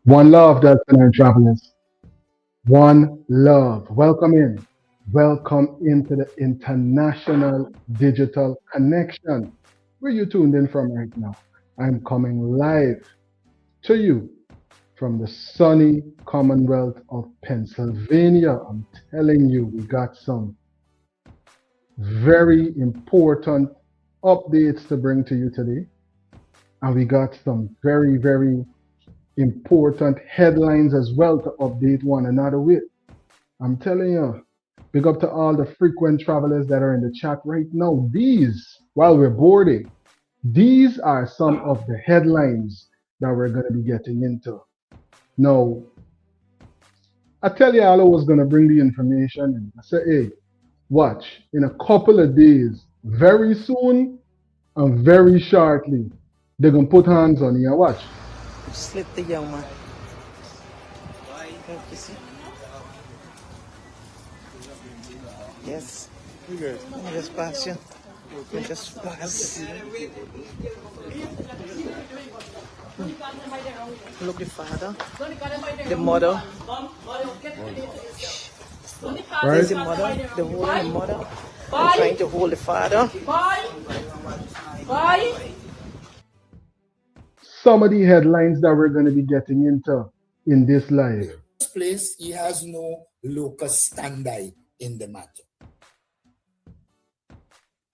One love, Delta and travelers. One love. Welcome in. Welcome into the International Digital Connection. Where you tuned in from right now? I'm coming live to you from the sunny Commonwealth of Pennsylvania. I'm telling you, we got some very important updates to bring to you today. And we got some very important headlines as well to update one another with. I'm telling you, big up to all the frequent travelers that are in the chat right now. While we're boarding, these are some of the headlines that we're going to be getting into. Now, I tell you, I was going to bring the information and I said, hey, watch, in a couple of days, very soon and very shortly, they're going to put hands on you. Watch. Slip the young man. You see? Yes. Let me just pass you. Let me just pass. Look the father, the mother. There's the mother, the holding the mother. I'm trying to hold the father. Some of the headlines that we're going to be getting into in this live. First place, he has no locus standi in the matter.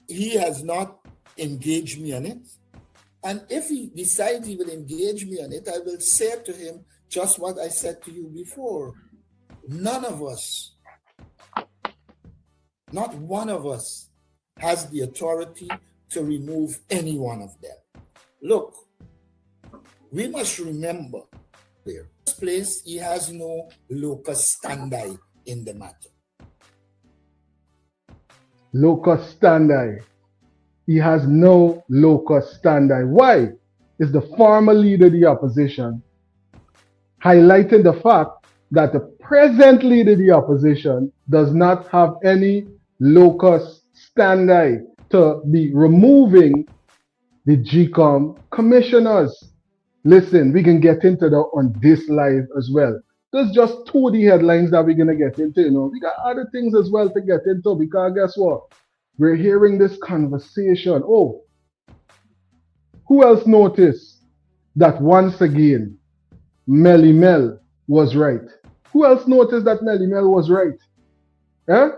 He has not engaged me on it. And if he decides he will engage me on it, I will say to him just what I said to you before. None of us, not one of us, has the authority to remove any one of them. Look, we must remember here. First place, he has no locus standi in the matter. Locus standi. He has no locus standi. Why? Is the former leader of the opposition highlighting the fact that the present leader of the opposition does not have any locus standi to be removing the GCOM commissioners. Listen, we can get into that on this live as well. There's just two of the headlines that we're going to get into. We got other things as well to get into because guess what? We're hearing this conversation. Oh, who else noticed that once again, MEL was right? Who else noticed that MEL was right? Eh?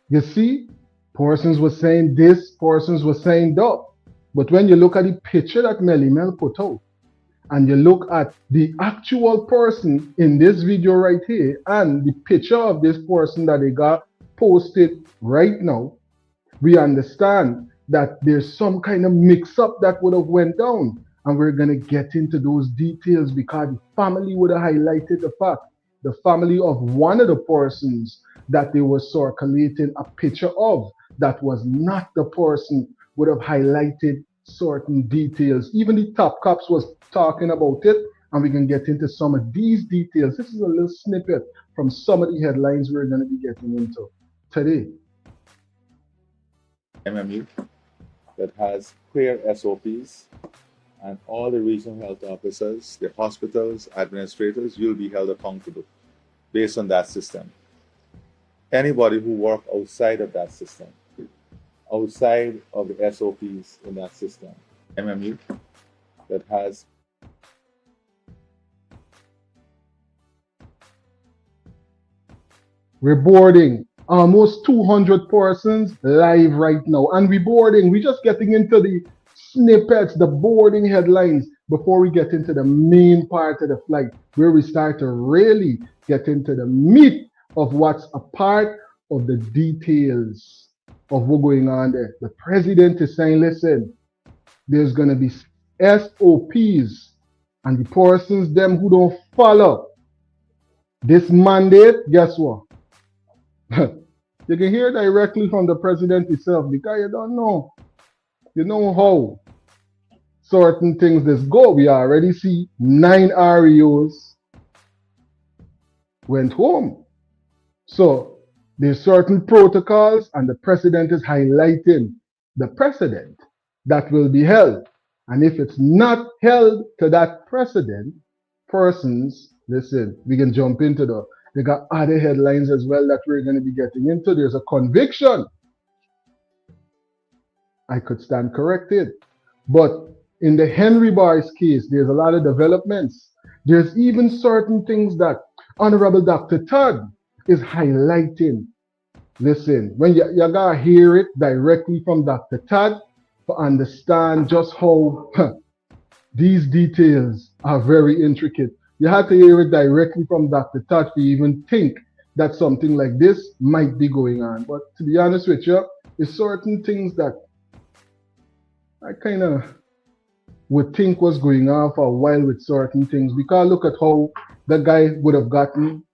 You see, persons were saying this, persons were saying that. But when you look at the picture that MEL put out, and you look at the actual person in this video right here, and the picture of this person that they got posted right now, we understand that there's some kind of mix-up that would have went down. And we're going to get into those details because the family would have highlighted the fact, the family of one of the persons that they were circulating a picture of that was not the person would have highlighted certain details. Even the top cops was talking about it, and we can get into some of these details. This is a little snippet from some of the headlines we're going to be getting into today. MMU that has clear SOPs, and all the regional health officers, the hospitals, administrators will be held accountable based on that system. Anybody who works outside of that system, outside of the SOPs in that system, MMU that has we're boarding almost 200 persons live right now, and we're just getting into the snippets, the boarding headlines before we get into the main part of the flight, where we start to really get into the meat of what's a part of the details of what's going on there. The president is saying, listen, there's going to be SOPs, and the persons them who don't follow this mandate, guess what? You can hear directly from the president himself because you don't know. You know how certain things just go. We already see 9 REOs went home. So there's certain protocols, and the president is highlighting the precedent that will be held. And if it's not held to that precedent, persons Listen, we can jump into they got other headlines as well that we're going to be getting into. There's a conviction. I could stand corrected. But in the Henry Bar's case, there's a lot of developments. There's even certain things that Honorable Dr. Todd is highlighting. Listen, when you gotta hear it directly from Dr. Todd to understand just how these details are very intricate. You have to hear it directly from Dr. Todd to even think that something like this might be going on. But to be honest with you, there's certain things that I kind of would think was going on for a while with certain things. Because look at how the guy would have gotten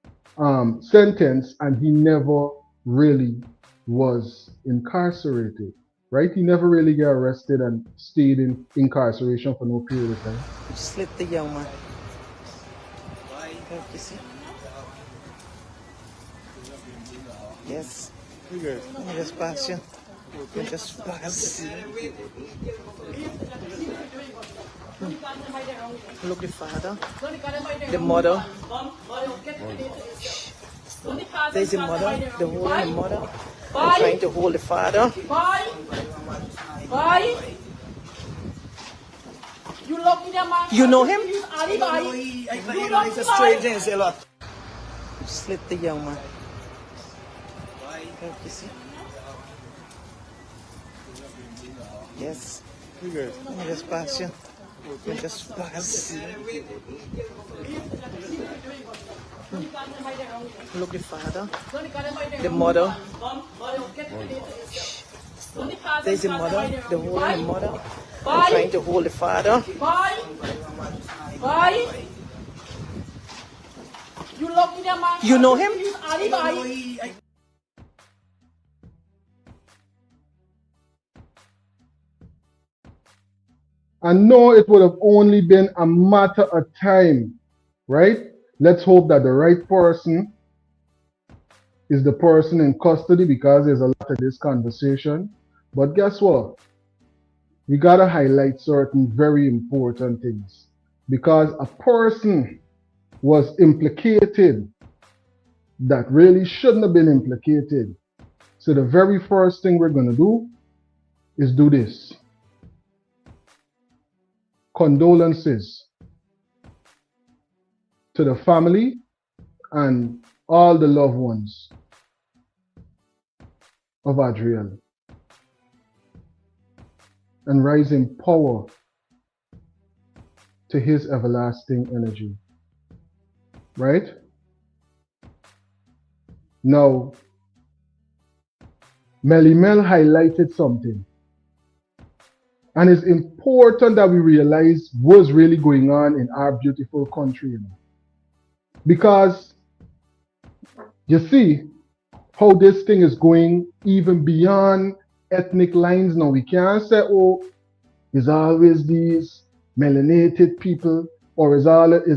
sentenced and he never really was incarcerated, right? He never really got arrested and stayed in incarceration for no period of time. Slit the young man. You see? Yes. Let me just pass you. Let me just pass. Look, the father, the mother. There's the mother, the holding the mother. I'm trying to hold the father. You know him? He's a stranger in Zeelugt. Slit the young man. You see? Yes. Let me just pass you. Let me just pass. Look, the father, the mother. There's the mother, the holding the mother. I'm trying to hold the father. You know him? And no, it would have only been a matter of time, right? Let's hope that the right person is the person in custody, because there's a lot of this conversation. But guess what? We got to highlight certain very important things, because a person was implicated that really shouldn't have been implicated. So the very first thing we're going to do is do this. Condolences to the family and all the loved ones of Adriel, and rising power to his everlasting energy. Right? Now, MEL highlighted something. And it's important that we realize what's really going on in our beautiful country. You know? Because you see how this thing is going even beyond ethnic lines now. We can't say, oh, it's always these melanated people, or it's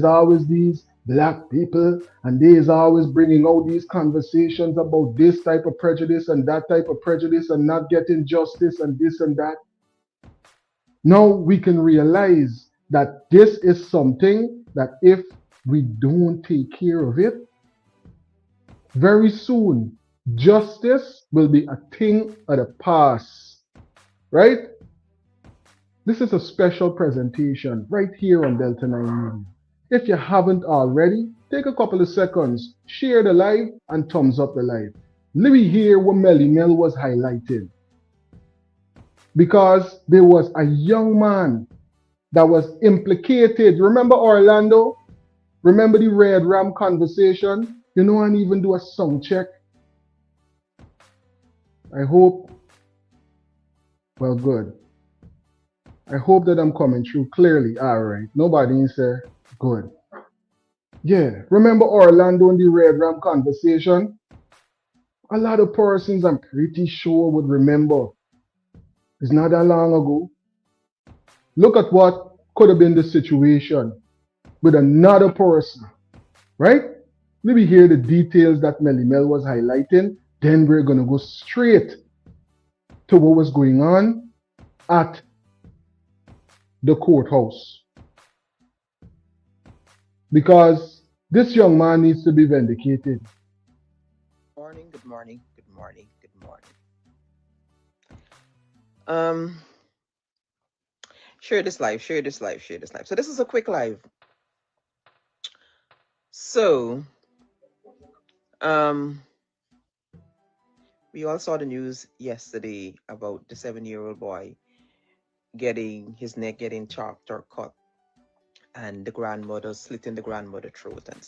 always these black people, and they is always bringing out these conversations about this type of prejudice and that type of prejudice and not getting justice and this and that. Now we can realize that this is something that if we don't take care of it, very soon justice will be a thing of the past, right? This is a special presentation right here on Delta 9 Media. If you haven't already, take a couple of seconds, share the live and thumbs up the live. Let me hear what MEL was highlighting. Because there was a young man that was implicated. Remember Orlando? Remember the Red Ram conversation? You know, and even do a sound check. I hope, well, good. I hope that I'm coming through clearly. All right. Nobody say good. Yeah. Remember Orlando and the Red Ram conversation? A lot of persons, I'm pretty sure, would remember. It's not that long ago. Look at what could have been the situation with another person, right? Let me hear the details that MEL was highlighting. Then we're going to go straight to what was going on at the courthouse. Because This young man needs to be vindicated. Morning, good morning, good morning, good morning. Share this live, share this live, share this live. So this is a quick live. So, we all saw the news yesterday about the 7-year-old boy getting his neck getting chopped or cut, and the grandmother slitting the grandmother throat, and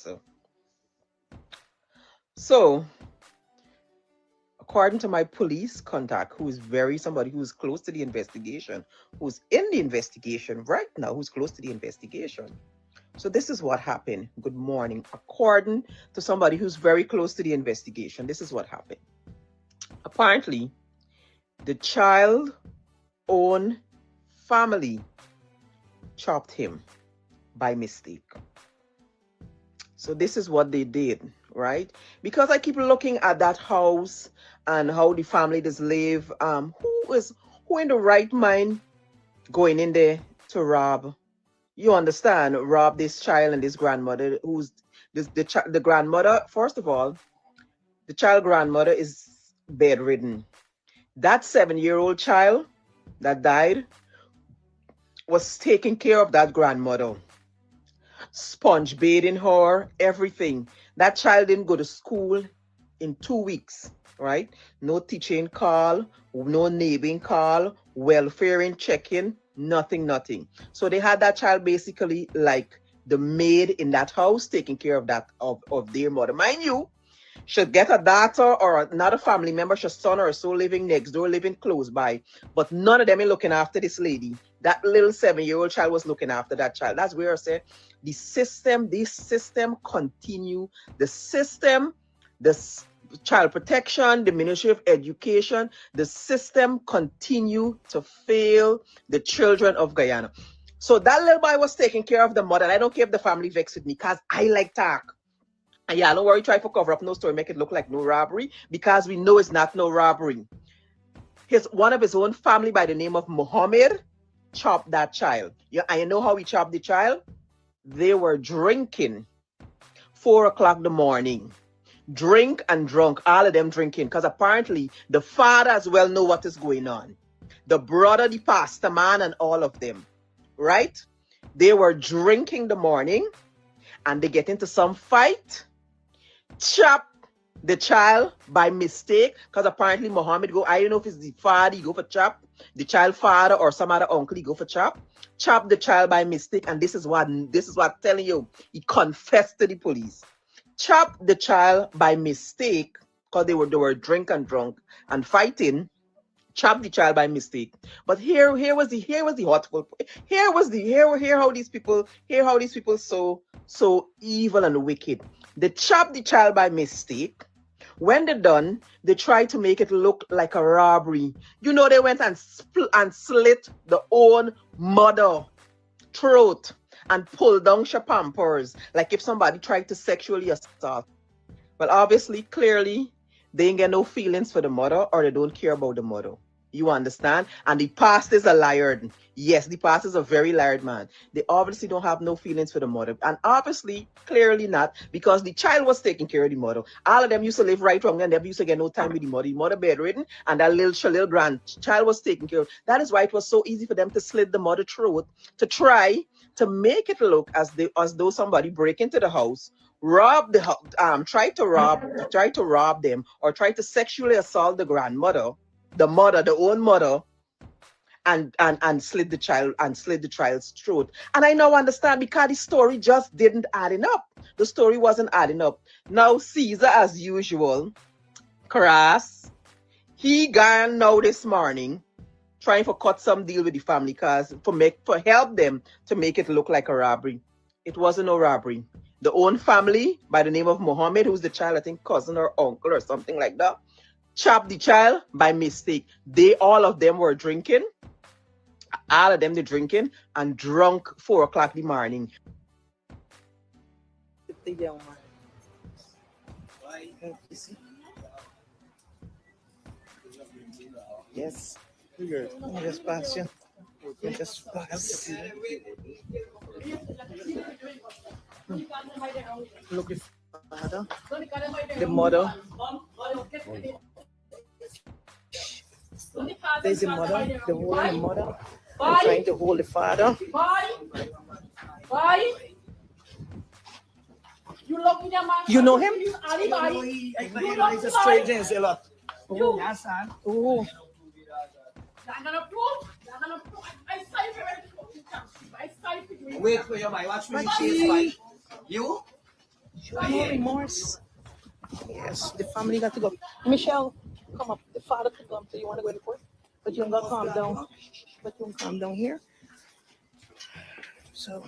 so according to my police contact, who is somebody who's close to the investigation, who's in the investigation right now, who's close to the investigation. So this is what happened. Good morning. According to somebody who's very close to the investigation, this is what happened. Apparently, the child own family chopped him by mistake. So this is what they did, right? Because I keep looking at that house and how the family does live. Who in the right mind going in there to rob? You understand? Rob this child and this grandmother. Who's the grandmother? First of all, the child grandmother is bedridden. That 7-year-old child that died was taking care of that grandmother, sponge bathing her, everything. That child didn't go to school in 2 weeks, right? No teaching call, no neighboring call, welfare and check-in, nothing. So they had that child basically like the maid in that house taking care of that of their mother. Mind you, should get a daughter or another family member, her son or so living next door, living close by, but none of them are looking after this lady. That little 7-year-old child was looking after that child. That's where I said this system continue. The system, the child protection, the Ministry of Education, the system continue to fail the children of Guyana. So that little boy was taking care of the mother, and I don't care if the family vexed with me because I like talk. And yeah, don't worry, try to cover up no story, make it look like no robbery, because we know it's not no robbery. One of his own family by the name of Mohammed chopped that child. Yeah, and you know how he chopped the child? They were drinking 4 o'clock in the morning. Drink and drunk, all of them drinking, because apparently the father as well know what is going on. The brother, the pastor man, and all of them, right? They were drinking the morning, and they get into some fight, chop the child by mistake, because apparently Mohammed go, I don't know if it's the father, he go for chop, the child father or some other uncle, he go for chop the child by mistake. And this is what I'm telling you, he confessed to the police. Chop the child by mistake, because they were drunk and fighting. Chop the child by mistake. But here was the hurtful. Here how these people so evil and wicked. They chop the child by mistake. When they're done, they try to make it look like a robbery. You know, they went and slit the own mother throat and pulled down her pampers, like if somebody tried to sexually assault. Well, obviously, clearly, they ain't get no feelings for the mother, or they don't care about the mother. You understand? And the pastor is a liar. Yes, the pastor is a very liar man. They obviously don't have no feelings for the mother. And obviously, clearly not, because the child was taking care of the mother. All of them used to live right wrong, and they used to get no time with the mother. The mother bedridden, and that little grandchild was taken care of. That is why it was so easy for them to slit the mother throat, to try to make it look as though somebody break into the house, rob the house, try to rob them, or try to sexually assault the grandmother, the own mother, and slit the child's throat. And I now understand, because the story just didn't adding up. The story wasn't adding up. Now Caesar, as usual, crass, he gone now this morning trying to cut some deal with the family, cause for help them to make it look like a robbery. It wasn't no robbery. The own family by the name of Mohammed, who's the child, I think cousin or uncle or something like that, chopped the child by mistake. All of them were drinking. All of them they drinking and drunk 4 o'clock in the morning. Yes. Just pass you. Just pass. Look the father, the mother. There's the mother, the holding the mother. I'm trying to hold the father. You know him? He's a stranger in Zeelugt. Oh. Yes, son. Oh. Wait for your mind. Watch me chase fight. You? No remorse. Yes, the family got to go. Michelle, come up. The father could come. So you want to go to court? But you don't got to calm down. But you don't calm down here. So,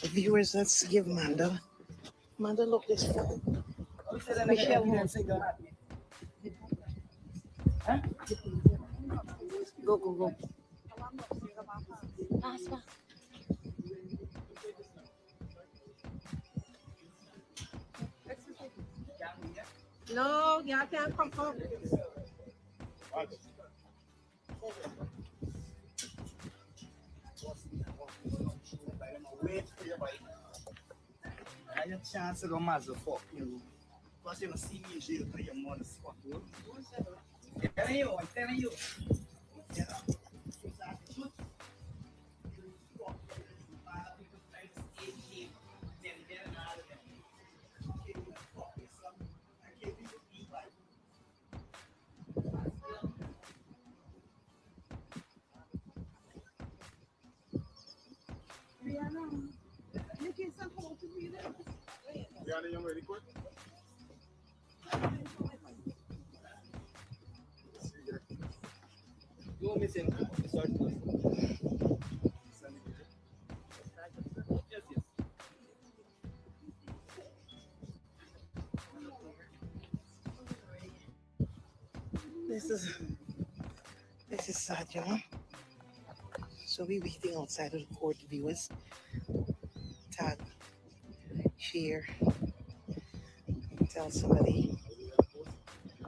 viewers, let's give Manda. Manda, look this way. Michelle, go. No, y'all can't come up. Wait for your bike. I have a chance to go mazel fuck you. Because you don't see me in jail for your mother's fuck you. I'm telling you. Yeah. You want me to start? Yes. This is sad, you know. So we're waiting outside of the court, viewers. Tag, share, tell somebody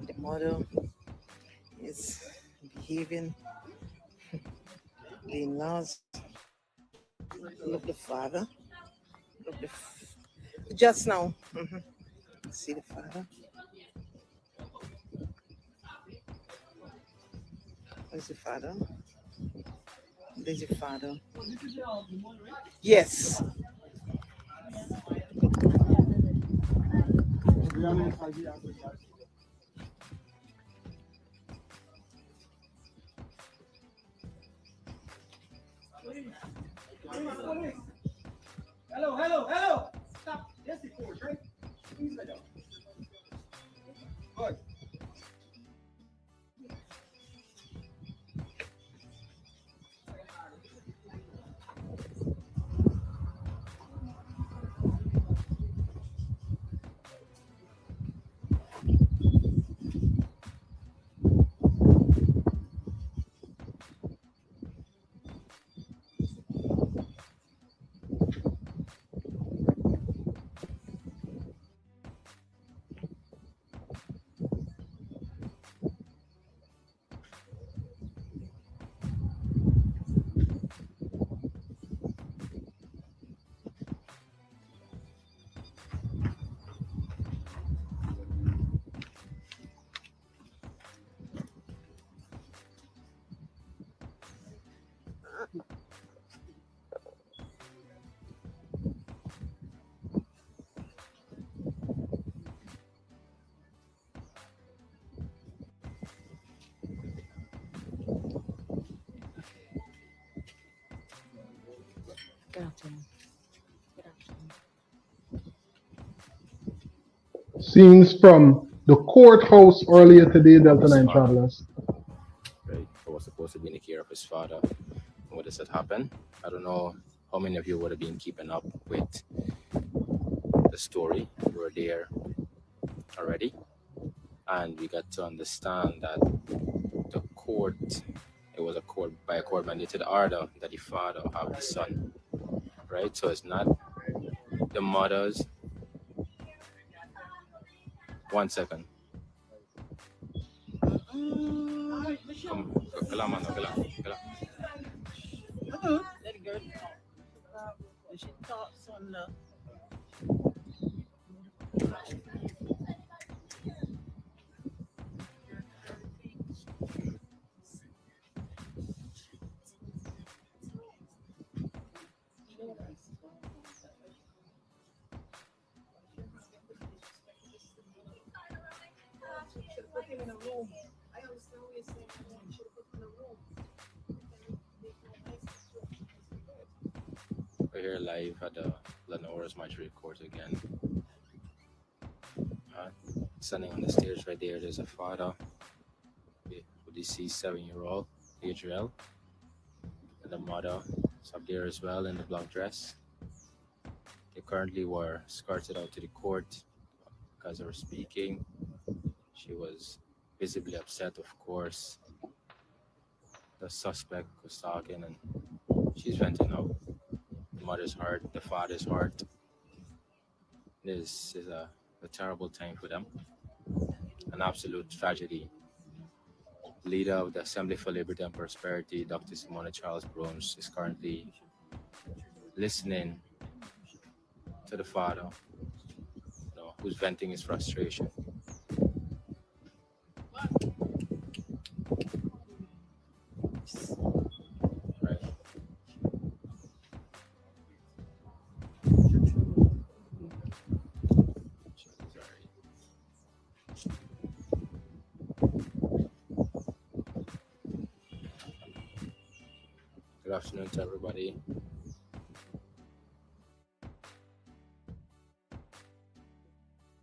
the mother is behaving, the in-laws. Look the father. Look just now. See the father. Where's the father? There's the father. Yes. Hello. Stop. Yes, the court, right? Please lay down. Good. Good afternoon. Scenes from the courthouse earlier today, Delta 9 travelers. Right, who was supposed to be in the care of his father. What does that happen? I don't know how many of you would have been keeping up with the story. You were there already. And we got to understand that the court, it was by a court mandated order that the father have the son. Right? So it's not the mother's. 1 second. Come, She talks on the him in a room. I understand what you're saying. You should have put him in a room. We're here live at the Lenora's Magistrate Court again. Standing on the stage right there, there's a father with the deceased 7-year-old, Adriel, and the mother is up there as well in the black dress. They currently were escorted out to the court because they were speaking. She was visibly upset, of course. The suspect was talking and she's venting out. The mother's heart, the father's heart. This is a terrible time for them. An absolute tragedy. Leader of the Assembly for Liberty and Prosperity, Dr. Simona Charles Browns, is currently listening to the father, who's venting his frustration. Right. Good afternoon to everybody.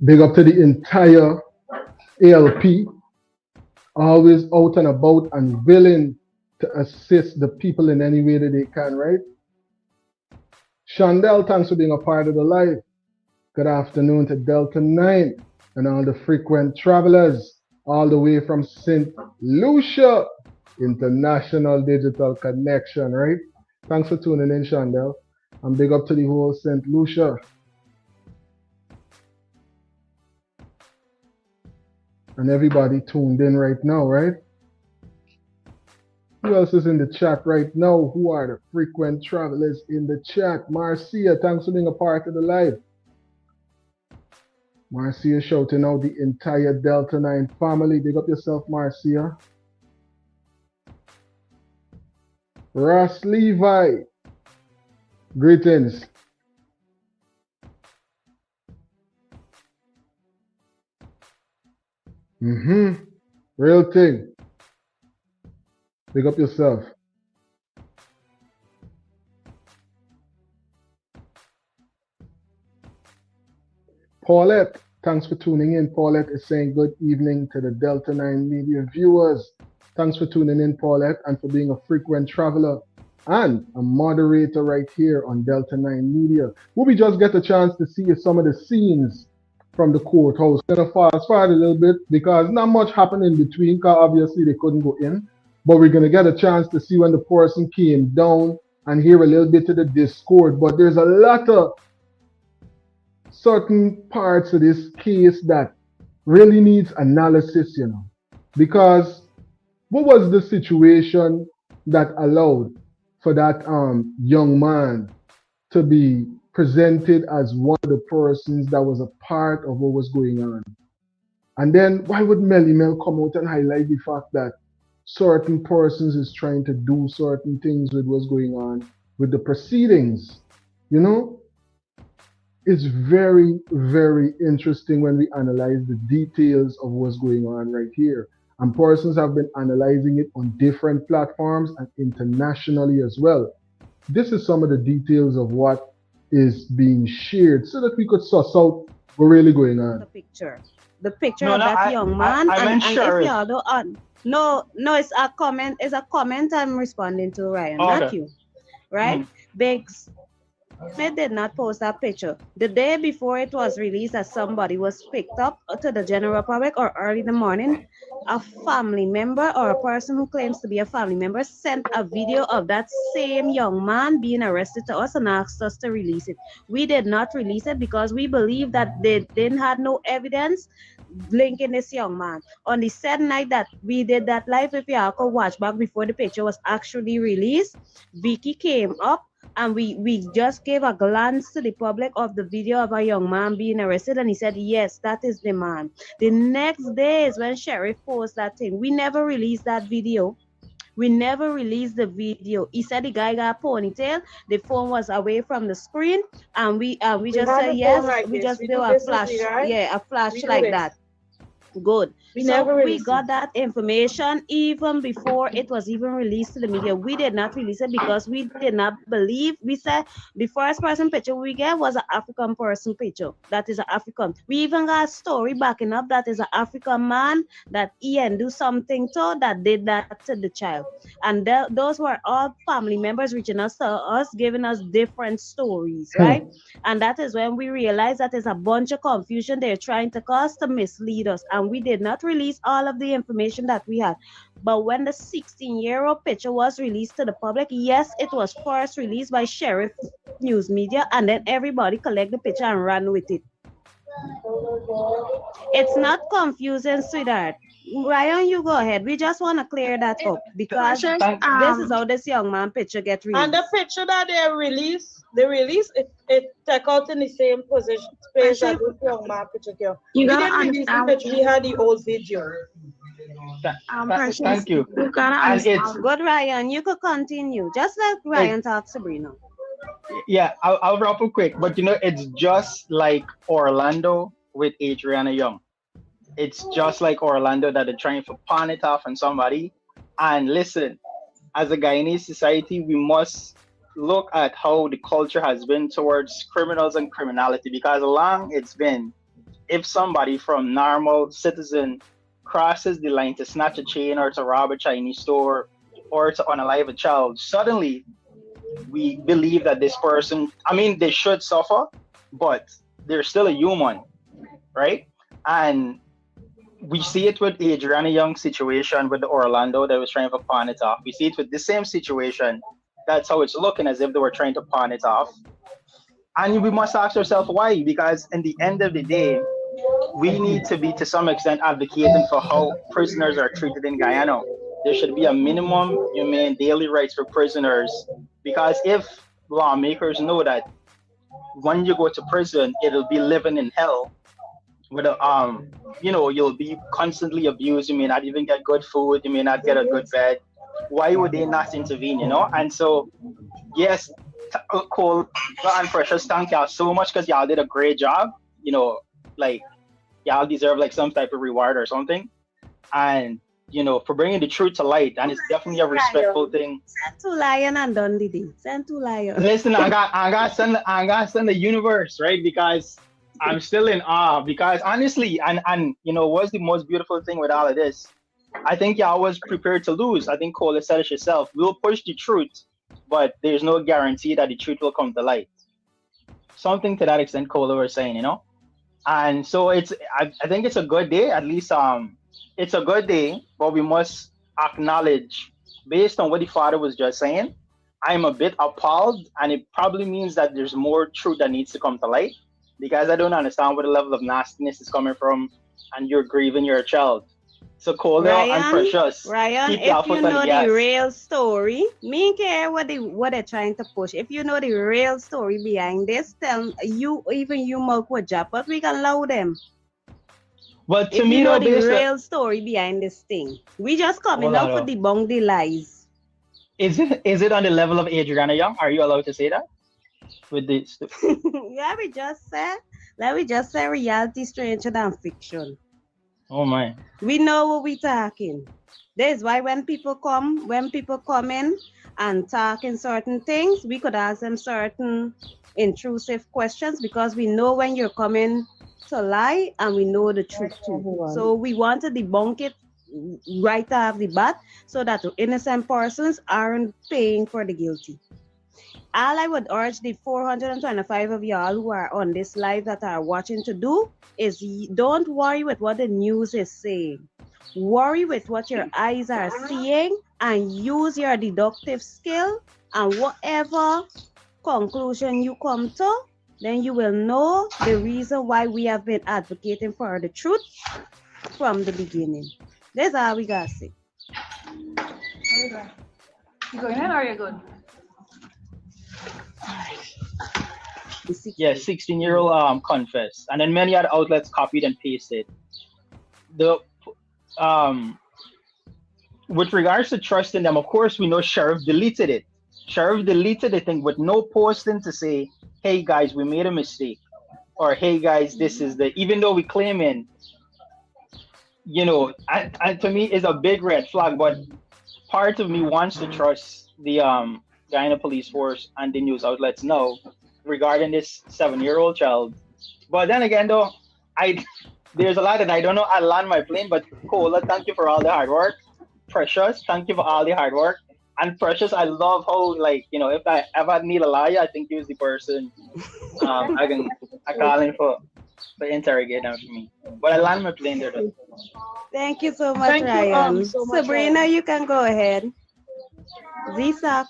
Big up to the entire ALP, always out and about and willing to assist the people in any way that they can, right? Chandel, thanks for being a part of the live. Good afternoon to Delta 9 and all the frequent travelers all the way from St. Lucia International Digital Connection, right? Thanks for tuning in, Chandel. And big up to the whole St. Lucia. And everybody tuned in right now, right? Who else is in the chat right now? Who are the frequent travelers in the chat? Marcia, thanks for being a part of the live. Marcia shouting out the entire Delta 9 family. Big up yourself, Marcia. Ross Levi, greetings. Real thing. Big up yourself. Paulette, thanks for tuning in. Paulette is saying good evening to the Delta 9 media viewers. Thanks for tuning in, Paulette, and for being a frequent traveler and a moderator right here on Delta 9 Media. Will we just get a chance to see some of the scenes from the courthouse? Gonna fast forward a little bit because not much happened in between, because obviously they couldn't go in. But we're gonna get a chance to see when the person came down and hear a little bit of the discord. But there's a lot of certain parts of this case that really needs analysis, because what was the situation that allowed for that young man to be presented as one of the persons that was a part of what was going on? And then why would MEL come out and highlight the fact that certain persons is trying to do certain things with what's going on with the proceedings? It's very, very interesting when we analyze the details of what's going on right here. And persons have been analyzing it on different platforms and internationally as well. This is some of the details of what is being shared so that we could suss out what's really going on. The picture of that young man, and if y'all don't no, it's a comment. It's a comment I'm responding to, Ryan, not you, right? Biggs. They did not post that picture. The day before it was released that somebody was picked up to the general public or early in the morning, a family member or a person who claims to be a family member sent a video of that same young man being arrested to us and asked us to release it. We did not release it because we believe that they didn't have no evidence linking this young man. On the said night that we did that live, if you could watch back before the picture was actually released, Vicky came up and we just gave a glance to the public of the video of a young man being arrested, and he said, yes, that is the man. The next day is when Sheriff posted that thing. We never released that video. We never released the video. He said the guy got a ponytail. The phone was away from the screen, and we just said yes. Right, we just do a flash, a flash like that. Good. We So never we released got that information even before it was even released to the media. We did not release it because we did not believe. We said the first person picture we get was an African person picture. That is an African. We even got a story backing up that is an African man that Ian do something to that did that to the child. And those were all family members reaching us to us, giving us different stories, right? And that is when we realized that there's a bunch of confusion they're trying to cause to mislead us. And we did not release all of the information that we had. But when the 16-year-old picture was released to the public, yes, it was first released by Sheriff News Media, and then everybody collect the picture and ran with it. It's not confusing, sweetheart. Ryan, you go ahead. We just want to clear that up because this is how this young man picture get released. And the picture that they release it take out in the same position space that this young man picture here. We didn't release the picture, we had the old video. Thank you. And it's good, Ryan. You could continue. Just let Ryan talk, Sabrina. Yeah, I'll wrap up quick. But you know, it's just like Orlando with Adriana Young. It's just like Orlando that they're trying to pawn it off on somebody. And listen, as a Guyanese society, we must look at how the culture has been towards criminals and criminality, because long it's been, if somebody from normal citizen crosses the line to snatch a chain or to rob a Chinese store or to unalive a child, suddenly we believe that this person, I mean, they should suffer, but they're still a human, right? And we see it with the Adriana Young situation with the Orlando that was trying to pawn it off. We see it with the same situation. That's how it's looking, as if they were trying to pawn it off. And we must ask ourselves why, because in the end of the day, we need to be to some extent advocating for how prisoners are treated in Guyana. There should be a minimum humane daily rights for prisoners, because if lawmakers know that when you go to prison, it'll be living in hell, with a, you know, you'll be constantly abused, you may not even get good food, you may not get a good bed. Why would they not intervene, you know? And so, yes, Cole and Precious, thank y'all so much, because y'all did a great job, you know, like y'all deserve like some type of reward or something. And you know, for bringing the truth to light, and it's definitely a respectful thing. Send to Lion and done Didi. Send to Lion. Listen, I got send the universe, right? Because I'm still in awe. Because honestly, and you know, what's the most beautiful thing with all of this? I think y'all was prepared to lose. I think Cole said it yourself. We'll push the truth, but there's no guarantee that the truth will come to light. Something to that extent, Cole was saying, you know. And so I think it's a good day. At least it's a good day, but we must acknowledge, based on what the father was just saying, I'm a bit appalled, and it probably means that there's more truth that needs to come to light, because I don't understand where the level of nastiness is coming from, and you're grieving your child. So Cole and Precious, Ryan, if you know the real story, me care what they're trying to push. If you know the real story behind this, tell you, even you Mark would job, but we can allow them. But to if me, you know the real story behind this thing, we just coming out to debunk the lies. Is it on the level of Adriana Young? Are you allowed to say that? With this? Yeah, let me just say reality stranger than fiction. Oh my. We know what we're talking. That's why when people come in and talk in certain things, we could ask them certain intrusive questions, because we know when you're coming to lie and we know the truth too. So we want to debunk it right off the bat, so that the innocent persons aren't paying for the guilty. All I would urge the 425 of y'all who are on this live that are watching to do is, don't worry with what the news is saying. Worry with what your eyes are seeing, and use your deductive skill, and whatever conclusion you come to, then you will know the reason why we have been advocating for the truth from the beginning. That's all we got to say. You going in, or are you good? Yeah, 16-year-old confessed, and then many other outlets copied and pasted. With regards to trusting them, of course, we know Sheriff deleted it. Sheriff deleted the thing with no posting to say, hey guys, we made a mistake, or hey guys, this is the, even though we claiming and to me is a big red flag. But part of me wants to trust the Guyana police force and the news outlets now regarding this 7-year-old child. But then again, though, I there's a lot that I don't know. I land my plane, but Cola, thank you for all the hard work. Precious, thank you for all the hard work. And Precious, I love how, like, if I ever need a lawyer, I think you's the person I call in for interrogate them for me. But I land my plane there. Though. Thank you so much, Thank you Ryan. so much, Sabrina, Ryan. you can go ahead. Zisa.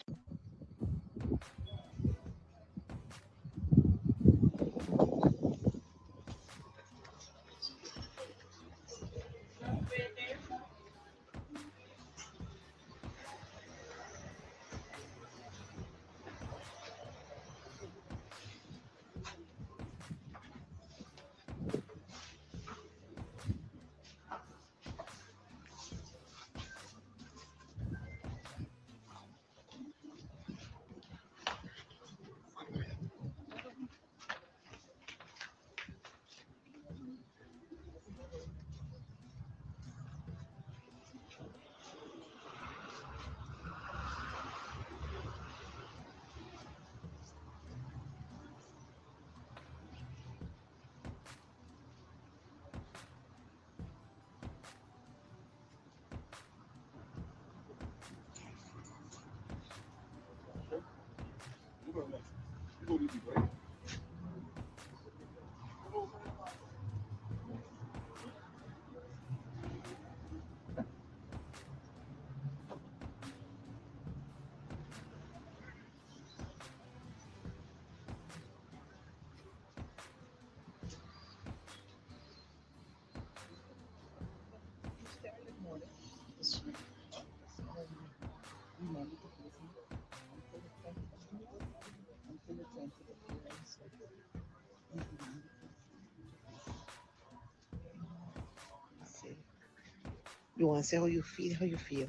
You want to say how you feel? How you feel?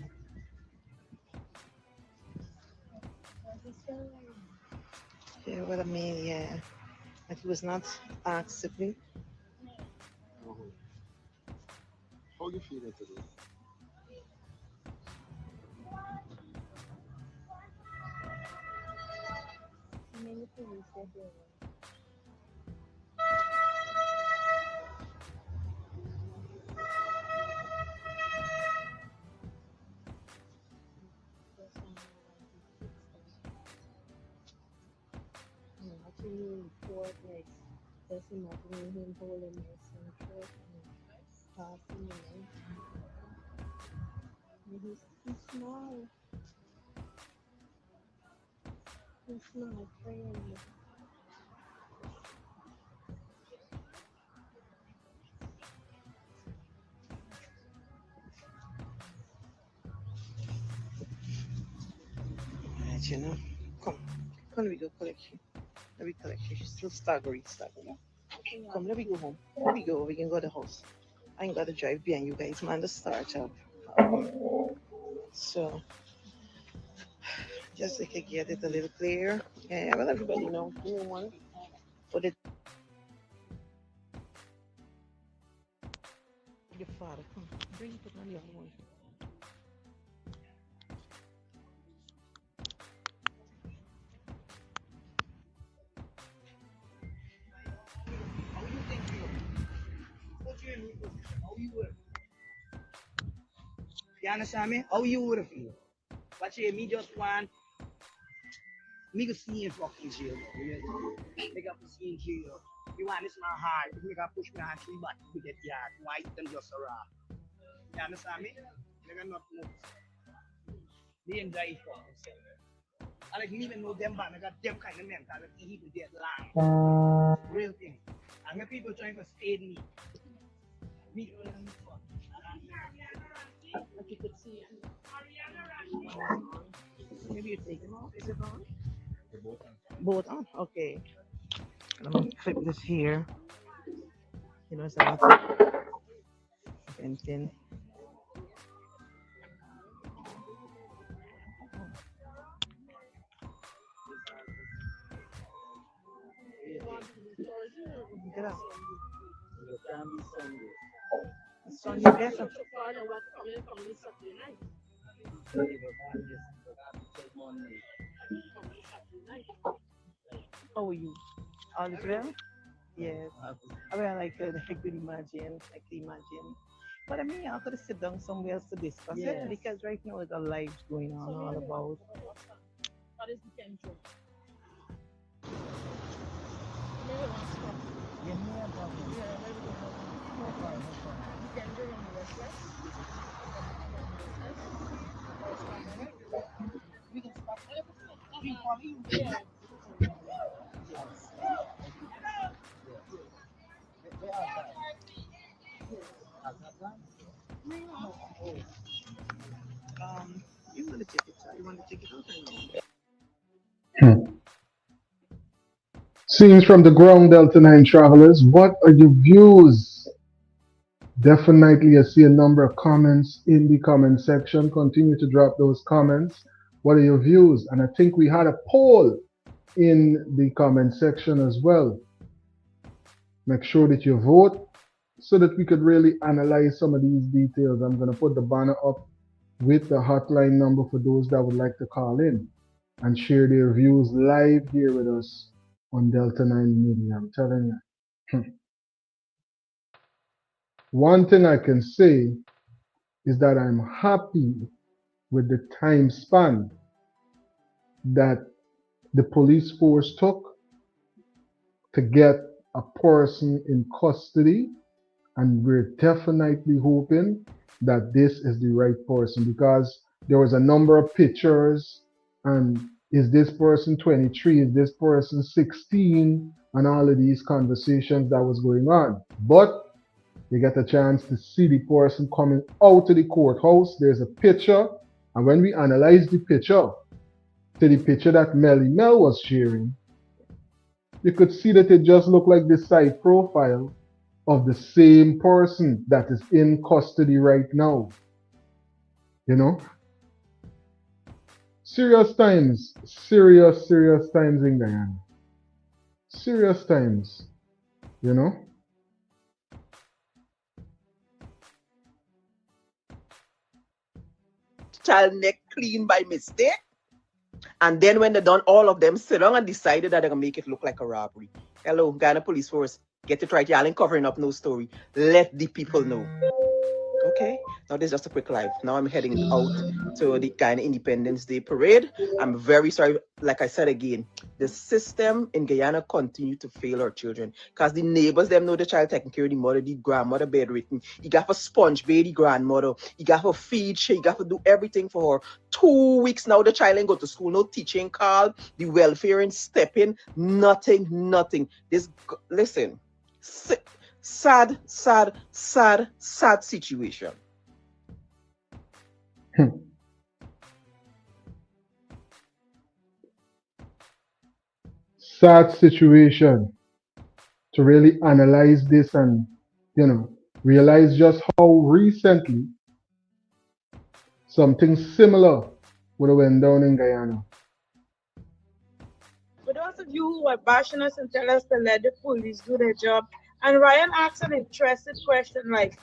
Yeah, what I mean, yeah. Like he was not asked simply. How you feeling today? Just imagine him holding my son throat and passing away. And he's small. He's small, friend. Right, Come, let me go collect you. Let me collect you. She's still staggering. Come, let me go home. Let me go. We can go to the house. I ain't got to drive behind you guys, man. The start up. So, just like I get it a little clearer. Yeah, well, everybody know. Give me one for the father. Come, bring it on the other one. How you think you put you in your position? How you would? You understand me? How you would feel? But you me just want me to see in fucking jail. Make up to see in jail. You want this my heart? You make a push me and three back to get yard. Why you can just around? You understand me? You can not move. They enjoy it for themselves. I like me even know them but I got them kind of mentality people get lying. Real thing. And when people trying to stay me. Me Like you could see. Maybe you take them off. Is it on? They're both on. Both on? Okay. Let me flip this here. It's not anything. Get out. Sunday better. How are you? All is well? Yes. Well, I could imagine. I could imagine. But I mean, I could sit down somewhere else to discuss it because right now there's a life going on all about. What is the temperature? You want to check it out? You want to check it out? Scenes from the ground, Delta 9 travelers. What are your views? Definitely, I see a number of comments in the comment section. Continue to drop those comments. What are your views? And I think we had a poll in the comment section as well. Make sure that you vote so that we could really analyze some of these details. I'm going to put the banner up with the hotline number for those that would like to call in and share their views live here with us on Delta 9 Media. I'm telling you. One thing I can say is that I'm happy with the time span that the police force took to get a person in custody, and we're definitely hoping that this is the right person, because there was a number of pictures and is this person 23, is this person 16, and all of these conversations that was going on. But you get a chance to see the person coming out of the courthouse. There's a picture, and when we analyze the picture to the picture that MEL was sharing, you could see that it just looked like the side profile of the same person that is in custody right now. You know? Serious times in Guyana. Serious times, you know? Child neck clean by mistake. And then when they done, all of them sit down and decided that they're going to make it look like a robbery. Hello, Guyana Police Force. Get it right. Y'all ain't covering up no story. Let the people know. Okay, now this is just a quick live. Now I'm heading out to the Guyana Independence Day Parade. I'm very sorry. Like I said again, the system in Guyana continue to fail our children because the neighbors, them know the child taking care of the mother, the grandmother bedridden. You got to sponge baby grandmother. You got to feed she. You got to do everything for her. 2 weeks now, the child ain't go to school. No teaching call. The welfare ain't stepping. Nothing. This, listen. Sad situation. Sad situation to really analyze this and, you know, realize just how recently something similar would have went down in Guyana. For those of you who are bashing us and tell us to let the police do their job, and Ryan asked an interesting question like,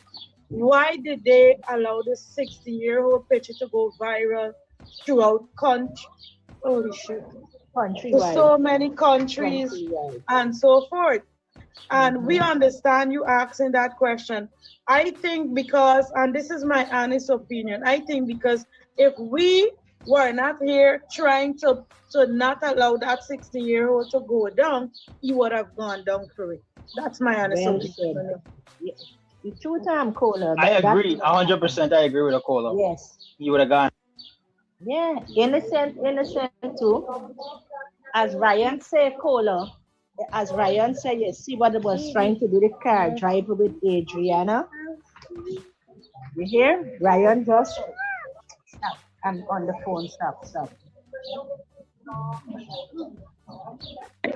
why did they allow the 60-year-old picture to go viral throughout country? Holy shit. Countrywide. So many countries and so forth. And we understand you asking that question. I think because, and this is my honest opinion, I think because if we were not here trying to not allow that 60-year-old to go down, he would have gone down for it. That's my honest opinion. The two-time caller. I agree, 100%. I agree with the caller. Yes. You would have gone. Yeah, innocent too. As Ryan said, caller. As Ryan said, you see what it was trying to do the car driver with Adriana. You hear? Ryan just stop. I'm on the phone. Stop.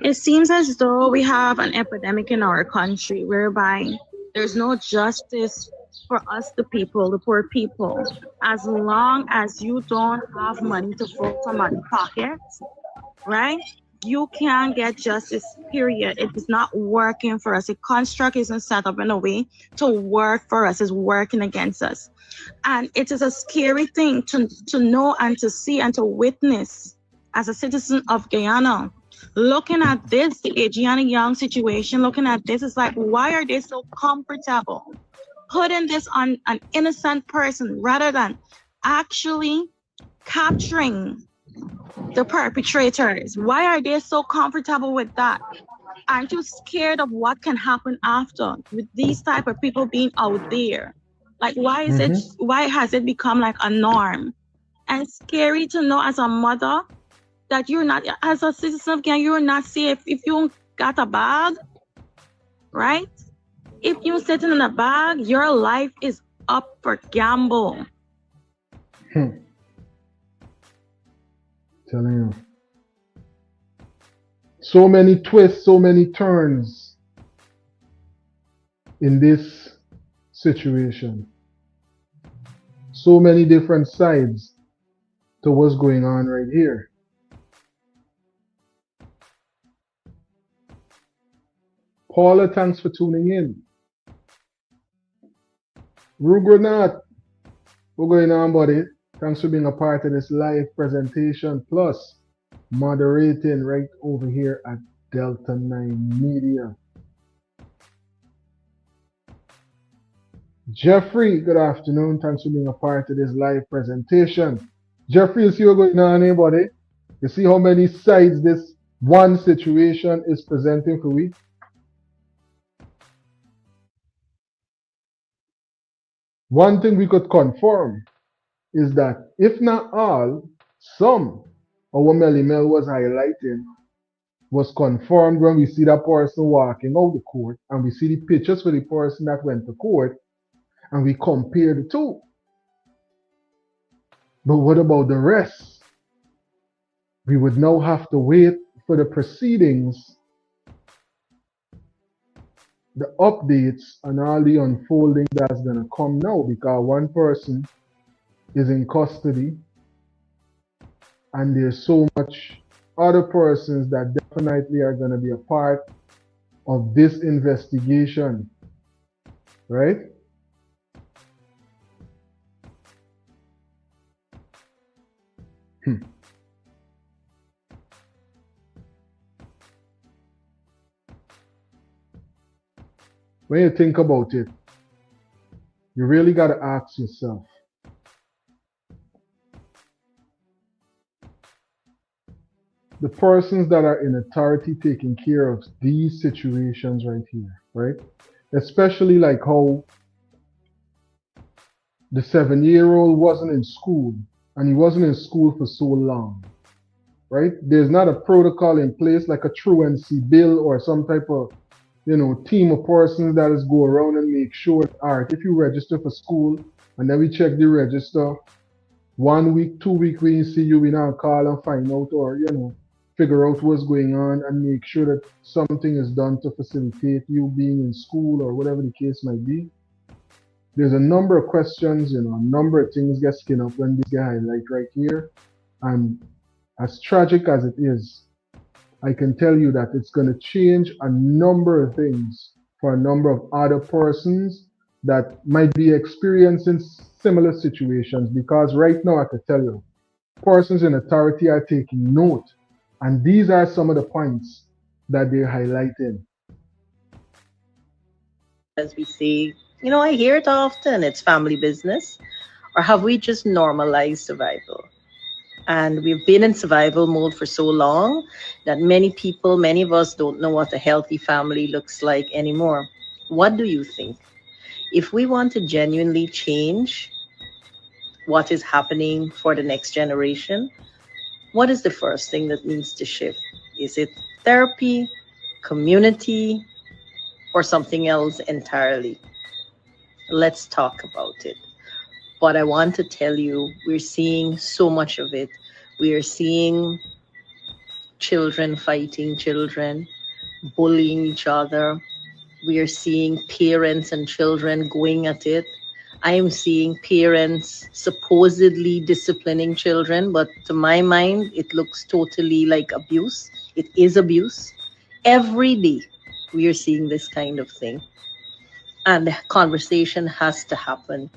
It seems as though we have an epidemic in our country whereby there's no justice for us, the people, the poor people. As long as you don't have money to fill somebody's pockets, right? You can't get justice, period. It is not working for us. The construct isn't set up in a way to work for us. It's working against us. And it is a scary thing to know and to see and to witness as a citizen of Guyana. Looking at this, the Adriana Young situation, looking at this, it's like, why are they so comfortable putting this on an innocent person rather than actually capturing the perpetrators? Why are they so comfortable with that? Aren't you scared of what can happen after with these type of people being out there? Like, why is it, why has it become like a norm? And it's scary to know as a mother that you're not, as a citizen of Ghana, you're not safe if you got a bag, right? If you're sitting in a bag, your life is up for gamble. Telling you. So many twists, so many turns in this situation. So many different sides to what's going on right here. Paula, thanks for tuning in. Rugranat, what's going on, buddy? Thanks for being a part of this live presentation, plus moderating right over here at Delta 9 Media. Jeffrey, good afternoon. Thanks for being a part of this live presentation. Jeffrey, you see what's going on here, buddy? You see how many sides this one situation is presenting for we? One thing we could confirm is that if not all, some of what MEL was highlighting was confirmed when we see that person walking out the court and we see the pictures for the person that went to court and we compare the two. But what about the rest? We would now have to wait for the proceedings, the updates, and all the unfolding that's going to come now, because one person is in custody and there's so much other persons that definitely are going to be a part of this investigation, right? When you think about it, you really got to ask yourself, the persons that are in authority taking care of these situations right here, right? Especially like how the 7-year-old wasn't in school, and he wasn't in school for so long, right? There's not a protocol in place like a truancy bill or some type of, team of persons that is go around and make sure, all right, if you register for school and then we check the register, 1 week, 2 weeks, we see you, we now call and find out, or, figure out what's going on and make sure that something is done to facilitate you being in school or whatever the case might be. There's a number of questions, a number of things get skinned up when this guy highlight right here. And as tragic as it is, I can tell you that it's going to change a number of things for a number of other persons that might be experiencing similar situations, because right now I can tell you, persons in authority are taking note, and these are some of the points that they're highlighting. As we say, I hear it often, it's family business. Or have we just normalized survival? And we've been in survival mode for so long that many of us don't know what a healthy family looks like anymore. What do you think? If we want to genuinely change what is happening for the next generation, what is the first thing that needs to shift? Is it therapy, community, or something else entirely? Let's talk about it. But I want to tell you, we're seeing so much of it. We are seeing children fighting children, bullying each other. We are seeing parents and children going at it. I am seeing parents supposedly disciplining children, but to my mind, it looks totally like abuse. It is abuse. Every day we are seeing this kind of thing. And conversation has to happen.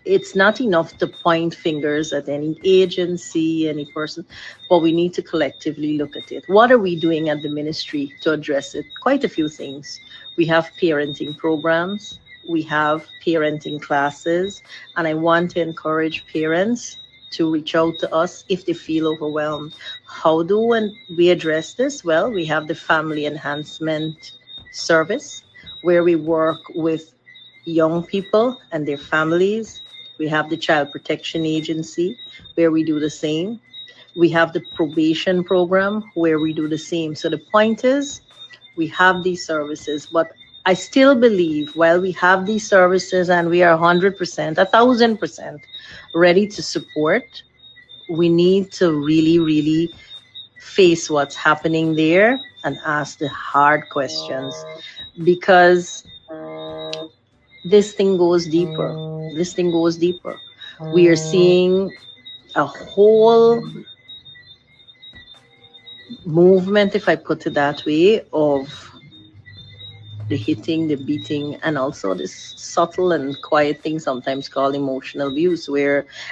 It's not enough to point fingers at any agency, any person, but we need to collectively look at it. What are we doing at the ministry to address it? Quite a few things. We have parenting programs, we have parenting classes, and I want to encourage parents to reach out to us if they feel overwhelmed. How do we address this? Well, we have the Family Enhancement Service, where we work with young people and their families. We have the Child Protection Agency, where we do the same. We have the probation program, where we do the same. So the point is, we have these services, but I still believe while we have these services and we are 100%, 1,000% ready to support, we need to really, really face what's happening there and ask the hard questions, because this thing goes deeper. This thing goes deeper. We are seeing a whole movement, if I put it that way, of the hitting, the beating, and also this subtle and quiet thing sometimes called emotional abuse,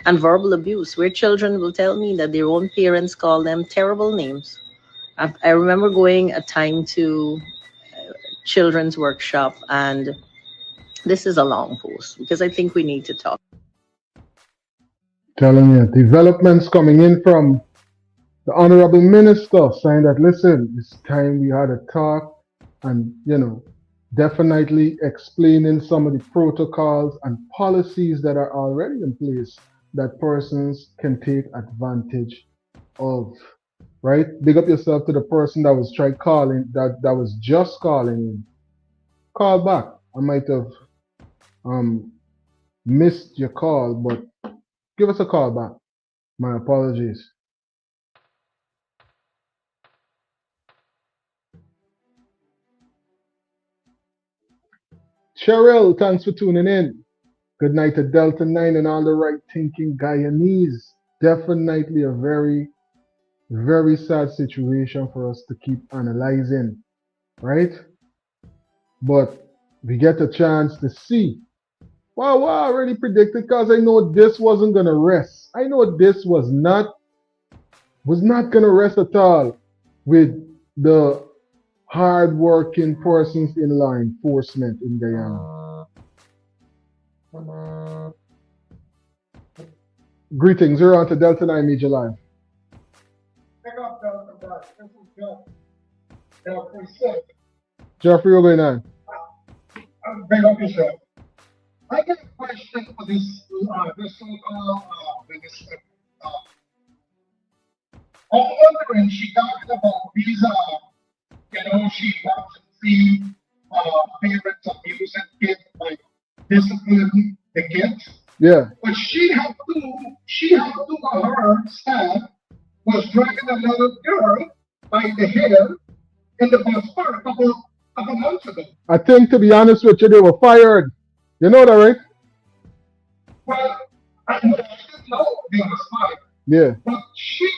and verbal abuse, where children will tell me that their own parents call them terrible names. I remember going a time to children's workshop, and this is a long post because I think we need to talk. Telling you, developments coming in from the Honorable Minister saying that, listen, it's time we had a talk, and, definitely explaining some of the protocols and policies that are already in place that persons can take advantage of, right? Big up yourself to the person that was that was just calling in. Call back. I might have missed your call, but give us a call back. My apologies. Cheryl, thanks for tuning in. Good night to Delta 9 and all the right thinking Guyanese. Definitely a very, very sad situation for us to keep analyzing, right? But we get a chance to see. Wow, I already predicted, because I know this wasn't going to rest. I know this was not going to rest at all with the hard-working persons in law enforcement in Guyana. Greetings, you're on to Delta 9 Media Live. Jeffrey, you're going on. Bring up yourself. I get a question for this so-called minister. I'm wondering, she talking about these, she wants to see parents abusing kids, like discipline the kids. Yeah. But she had to, her staff was dragging a little girl by the hair in the bus park a couple months ago. I think, to be honest with you, they were fired. You know that, right? Well, I didn't know they were fired. Yeah. But she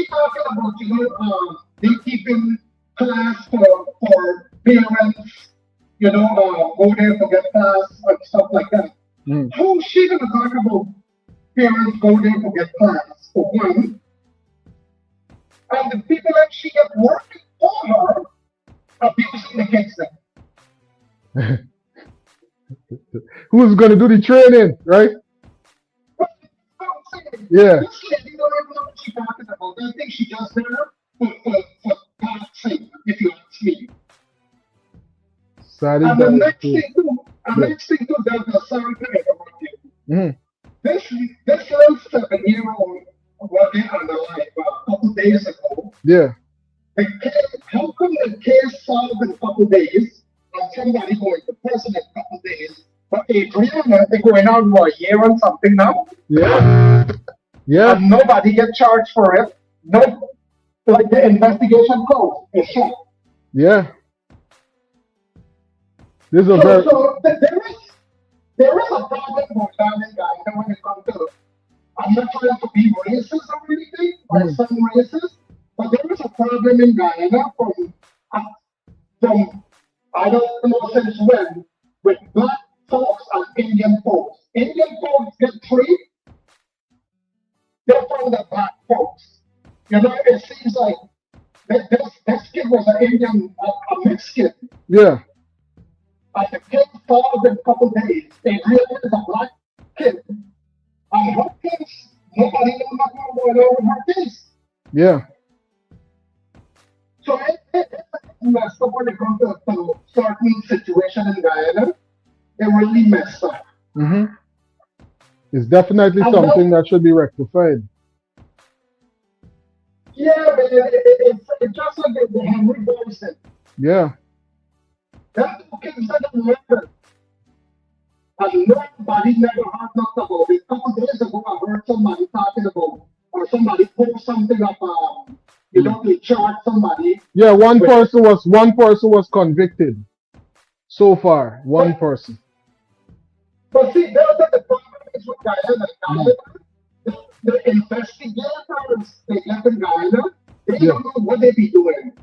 talking about, they keeping class for parents, go there to get class and stuff like that. How is she gonna talk about parents go there to get class for one? And the people that she get working for her abusing the kids then. Who's gonna do the training, right? Yeah. This lady don't even know what she's talking about. I think she just there for God's sake, if you ask me. And the next thing too, there's a song coming about you. This little 7-year-old working on the life a couple days ago. Yeah. How come the case solved in a couple days and somebody going to prison in a couple days? But Adriana, they're going on for a year and something now. Yeah. Yeah. And nobody get charged for it. No, like the investigation code is shut. Yeah. This is there is a problem going on in Guyana when it comes to, I'm not trying to be racist or anything, or some racist, But there is a problem in Guyana from I don't know since when, with black folks and Indian folks. Indian folks get treated different than black folks. You know, it seems like this kid was an Indian, a mixed kid. Yeah. And the kid followed in a couple days. They realized it's a black kid. And her case, nobody knew nothing going on with her case. Yeah. So it's messed up when it comes to certain situation in Guyana. It really messed up. Mm-hmm. It's definitely something that should be rectified. Yeah, but it's just like the Henry Boyson. Yeah. That two kids that murdered. And nobody never heard nothing about it. A couple days ago, I heard somebody talking about, or somebody post something up, you know, they charge somebody. Yeah, one person was convicted. So far, one person. But see, that's the problem is with Guyana. The investigators they get in Guyana, they don't know what they be doing.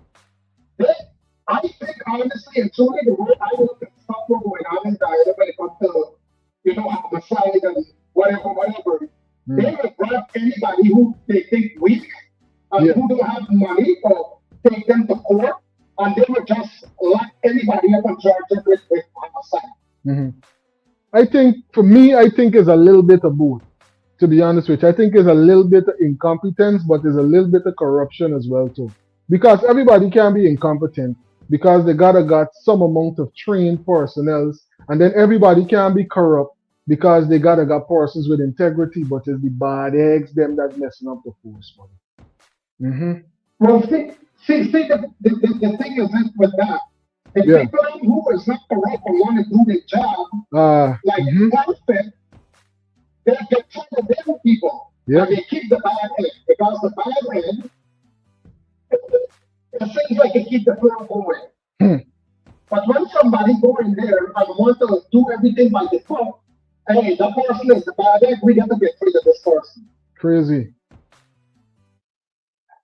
I think honestly and truly the way I look at stuff going on in Guyana when it comes to, you know, homicide and whatever. They will grab anybody who they think weak and who don't have money or take them to court, and they will just lock anybody up and charge them with homicide. Mm-hmm. I think, for me, it's a little bit of both. To be honest with you, I think it's a little bit of incompetence, but there's a little bit of corruption as well too. Because everybody can be incompetent, because they got some amount of trained personnel, and then everybody can be corrupt because they got persons with integrity, but it's the bad eggs them that's messing up the force. Mm-hmm. Well, see, the thing is this with that. The people who is not corrupt and want to do their job, like perfect, they try to build people. And they keep the bad end, because the bad end, it seems like it keeps the flow going. But when somebody go in there and want to do everything by default, hey, the person is the bad egg, we got to get rid of this person. Crazy.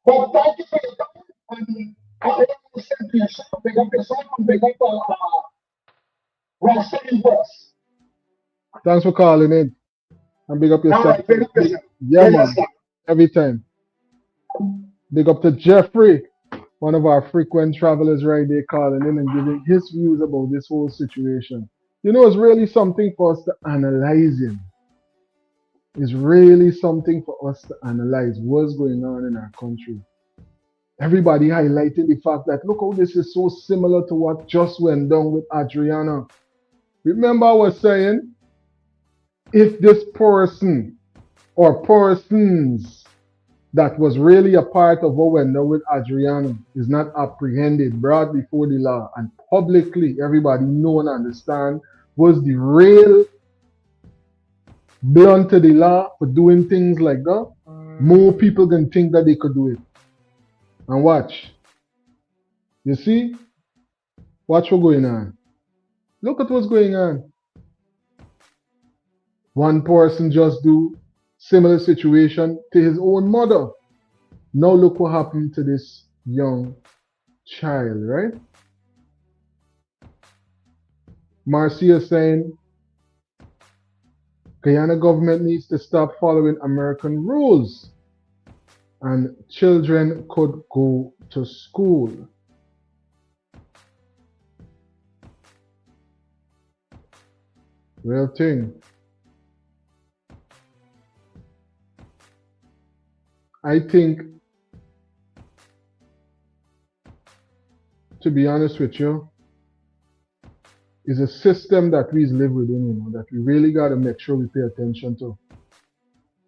But thank you for your time. And I want to say to yourself, big up yourself and big up Ralston West. Thanks for calling in. And big up yourself. Right, big up yourself. Yeah, man. Every time. Big up to Jeffrey, one of our frequent travelers right there, calling in and giving his views about this whole situation. You know, it's really something for us to analyze him. It's really something for us to analyze what's going on in our country. Everybody highlighting the fact that look how this is so similar to what just went down with Adriana. Remember I was saying, if this person or persons that was really a part of what went down with Adriana is not apprehended, brought before the law, and publicly everybody know and understand was the real blunt to the law for doing things like that, more people can think that they could do it. And watch. You see? Watch what's going on. Look at what's going on. One person just do similar situation to his own mother. Now look what happened to this young child, right? Marcia saying, Guyana government needs to stop following American rules and children could go to school. Real thing. I think, to be honest with you, is a system that we live within, you know, that we really got to make sure we pay attention to.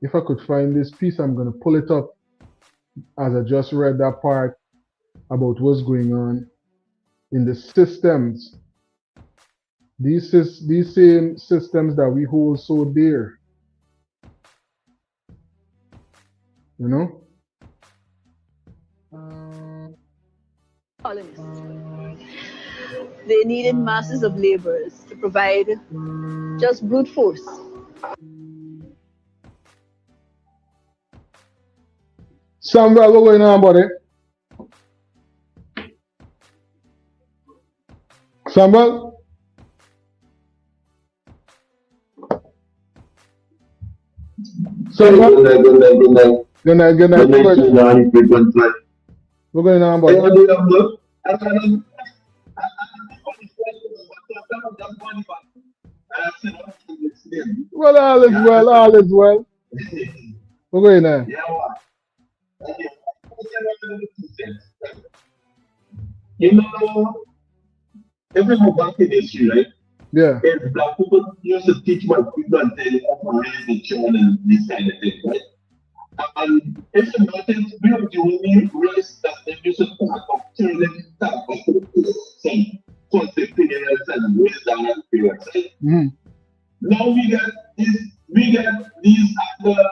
If I could find this piece, I'm going to pull it up as I just read that part about what's going on in the systems. These same systems that we hold so dear. You know? They needed masses of laborers to provide just brute force. Samuel, what's going on, buddy? Samuel? Samuel? Good night. Good night. Good night. We're going on about well, all is well, all is well. We're going on. You know, if we go back in history, right? Yeah. If black people used to teach my people and they operate the children and this kind of thing, right? And if you notice, we have the only race that they used to talk of children, talk of some conflicting areas and race that periods, right? Now we get these other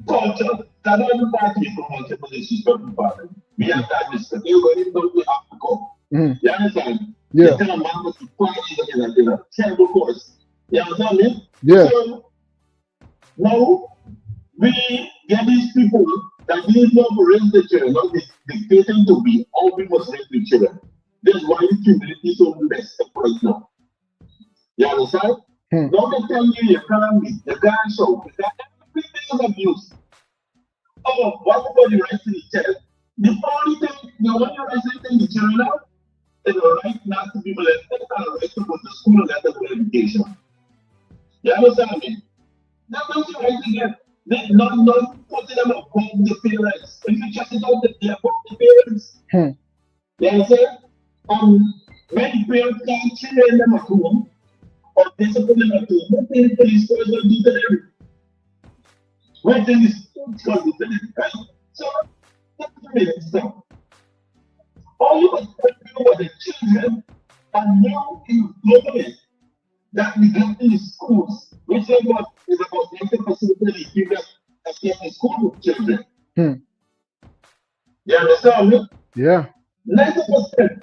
culture that are part of the multiple issues from the we have that mistake. You're going to Africa. You understand? Yeah. It's kind of man with the parties in a terrible course. You understand me? Yeah. So now we get these people that need not to raise the children, not dictating to be how we must raise the children. That's why the community is so messed up right now. You understand? Now they tell you can't be, you can't show, everything is abuse. Oh, what about the rights of the child? The only thing, the only rights in the children now is the right not to be molested and the right to go to school and get a good education. You understand me? That's not the right again. They're not putting them above the parents. If you check it out, they're above the parents. You understand? Many parents can't train them at home or discipline them at home. What the police force will do to them? What thing is going to do to them, right? So, that's the main stuff. All you must do with the children and now in government that we get in the schools, which is about 90% of the people that get in school with children. You understand me? Yeah. 90%.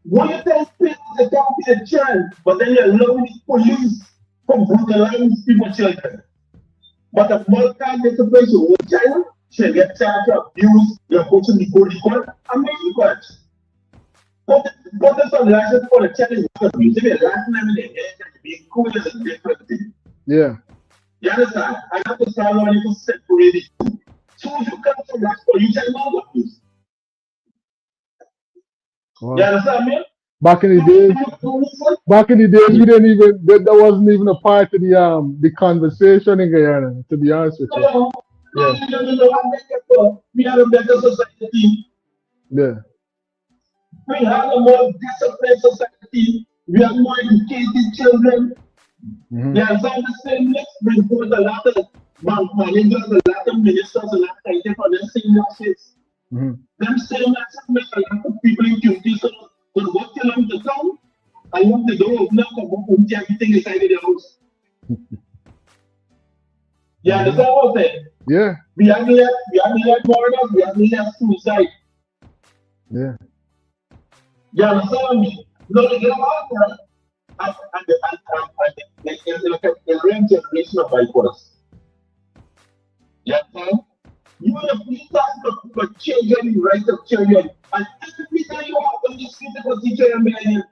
One of them parents that can't be a child, but then you allow the police from brutalizing people's children. But a mother can't get a place with one child, she'll get charged for abuse, you're going to be good equal, and make you catch. But there's some license for the child is not abuse. If you're last time in the head, and being cool is a different thing. Yeah. You understand? I have to start learning to separate the two. So you come from that for you child not abuse. Wow. You understand me? Back in the days, we didn't even that wasn't even a part of the conversation in Guyana, to be honest with you. No. We have a better society. Yeah. We have a more disciplined society. We have more educated children. You understand the same next bring forth a lot of managers, a lot of ministers, a lot of things for them same messages. Them same messages make a lot of people in community so what tell them to come? I want the door open up and put everything inside of the house. You understand what I'm saying? Yeah. We have left murders, we have left suicide. Yeah. You understand me? No, they get out there and like a real generation of bypass. You understand? You will have to talk about children, the rights of children, and every time you have on the street about teacher and million.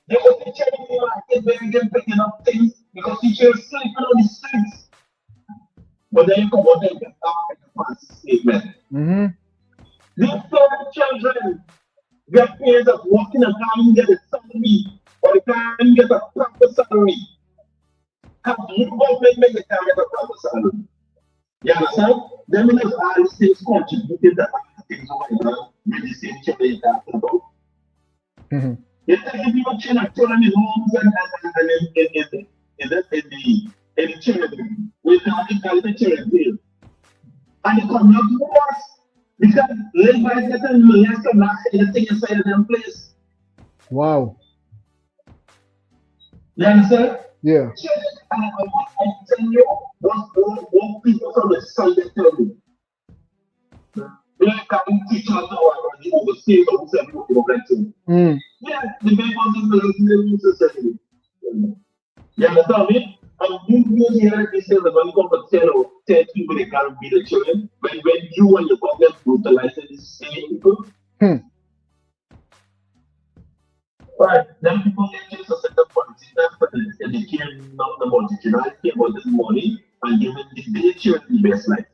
They will teach you like they get picking up things because teachers sleeping on the streets. But then you come out there and talk and pass statement. These same children get paid of working and can't get a salary or they can't get a proper salary. Have you government make they can't get a proper salary? You understand? Then we have all these things contributed to all things over here with the same children you're talking about. You take people children in homes and in the children, we call the children here. And they come out to us because labor is getting less and less anything inside of them place. Wow. You understand? Yeah. I tell you what people from the side they tell me. They can't teach us how to oversee what we say progressing. Yeah, the baby was in the society. You understand me? And you hear this is when you come to tell people they can't be the children. When you and your government brutalize the same people, Right. Then people get into such a political politics and they care not about it. You know, I care about this money and giving the children the best life.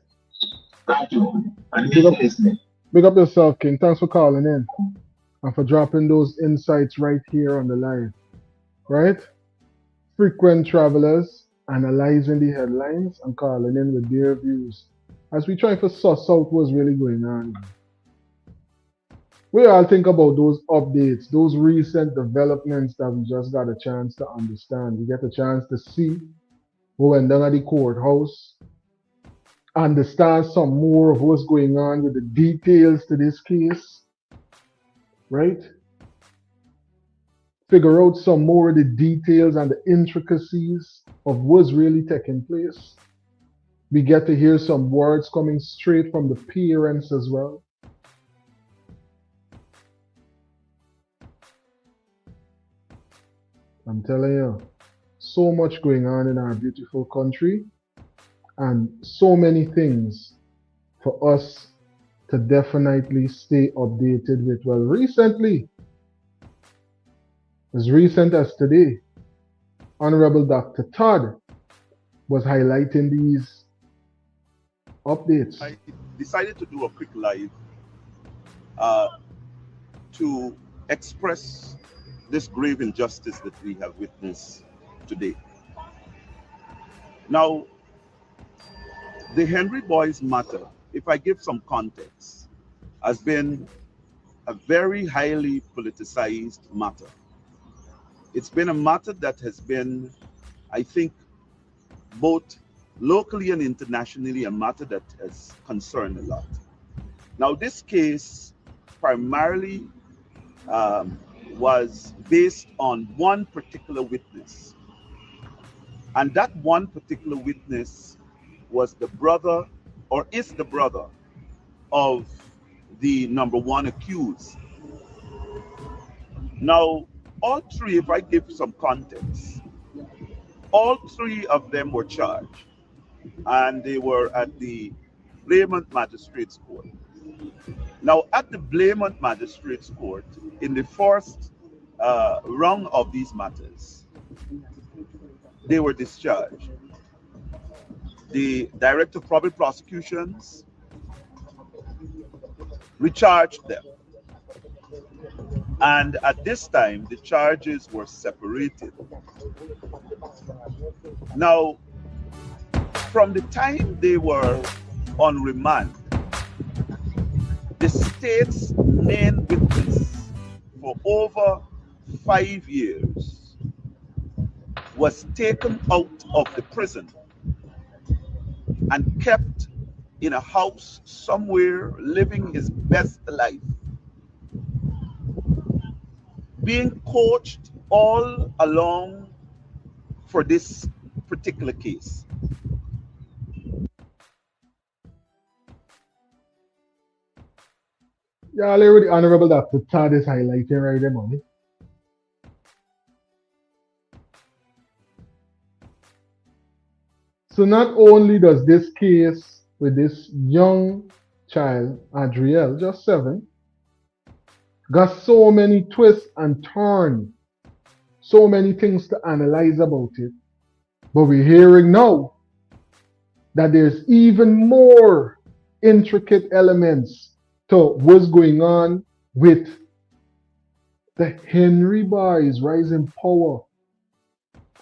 Thank you. And Big thanks up, for listening. big up yourself, King. Thanks for calling in and for dropping those insights right here on the live. Right? Frequent travelers analyzing the headlines and calling in with their views as we try to suss out what's really going on. We all think about those updates, those recent developments that we just got a chance to understand. We get a chance to see what went down at the courthouse, understand some more of what's going on with the details to this case, right? Figure out some more of the details and the intricacies of what's really taking place. We get to hear some words coming straight from the parents as well. I'm telling you, so much going on in our beautiful country and so many things for us to definitely stay updated with. Well, recently, as recent as today, Honorable Dr. Todd was highlighting these updates. I decided to do a quick live to express this grave injustice that we have witnessed today. Now, the Henry Boys matter, if I give some context, has been a very highly politicized matter. It's been a matter that has been, I think, both locally and internationally, a matter that has concerned a lot. Now, this case primarily was based on one particular witness. And that one particular witness was the brother, or is the brother, of the number one accused. Now, all three, if I give some context, all three of them were charged, and they were at the Blaimont Magistrates Court. Now, at the Blaimont Magistrates Court, in the first round of these matters, they were discharged. The Director of Public Prosecutions recharged them. And at this time, the charges were separated. Now, from the time they were on remand, the state's main witness for over 5 years was taken out of the prison and kept in a house somewhere, living his best life, being coached all along for this particular case. Yeah, already Honorable Dr. Todd is highlighting right there, mommy. So not only does this case with this young child, Adriel, just 7, got so many twists and turns, so many things to analyze about it, but we're hearing now that there's even more intricate elements to what's going on with the Henry Boys' rising power,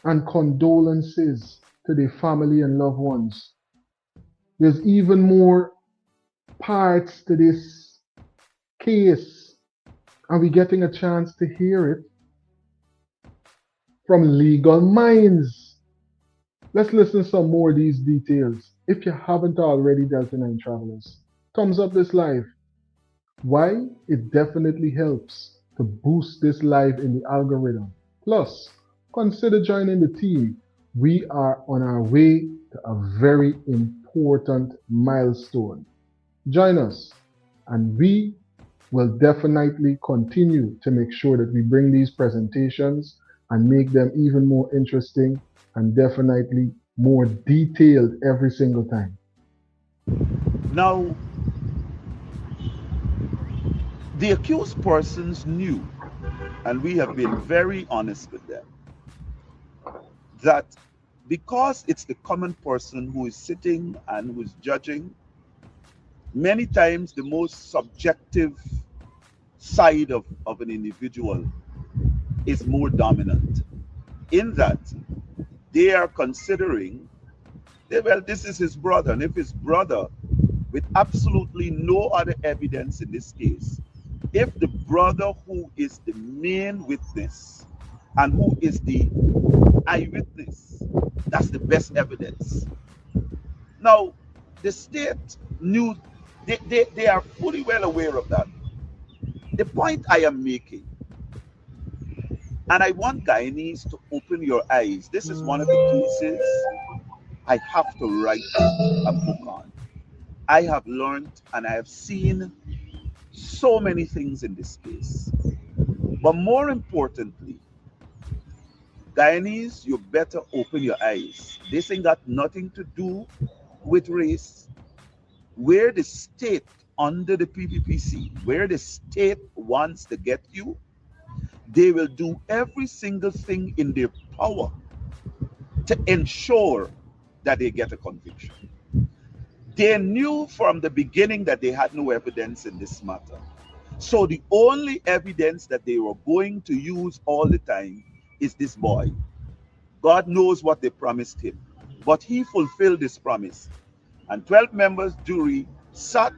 and condolences to their family and loved ones. There's even more parts to this case, and we're getting a chance to hear it from legal minds. Let's listen to some more of these details. If you haven't already, Delta 9 travelers, thumbs up this live. Why? It definitely helps to boost this live in the algorithm. Plus, consider joining the team. We are on our way to a very important milestone. Join us, and we will definitely continue to make sure that we bring these presentations and make them even more interesting and definitely more detailed every single time. Now, The accused persons knew, and we have been very honest with them, that because it's the common person who is sitting and who is judging, many times the most subjective side of an individual is more dominant, in that they are considering, well, this is his brother, and if his brother, with absolutely no other evidence in this case, if the brother who is the main witness and who is the eyewitness, that's the best evidence. Now, the state knew, they are fully well aware of that. The point I am making, and I want Guyanese to open your eyes, this is one of the cases I have to write a book on. I have learned and I have seen so many things in this case. But more importantly, Guyanese, you better open your eyes. This ain't got nothing to do with race. Where the state, under the PPPC, where the state wants to get you, they will do every single thing in their power to ensure that they get a conviction. They knew from the beginning that they had no evidence in this matter. So the only evidence that they were going to use all the time is this boy. God knows what they promised him, but he fulfilled this promise. And 12 members jury sat,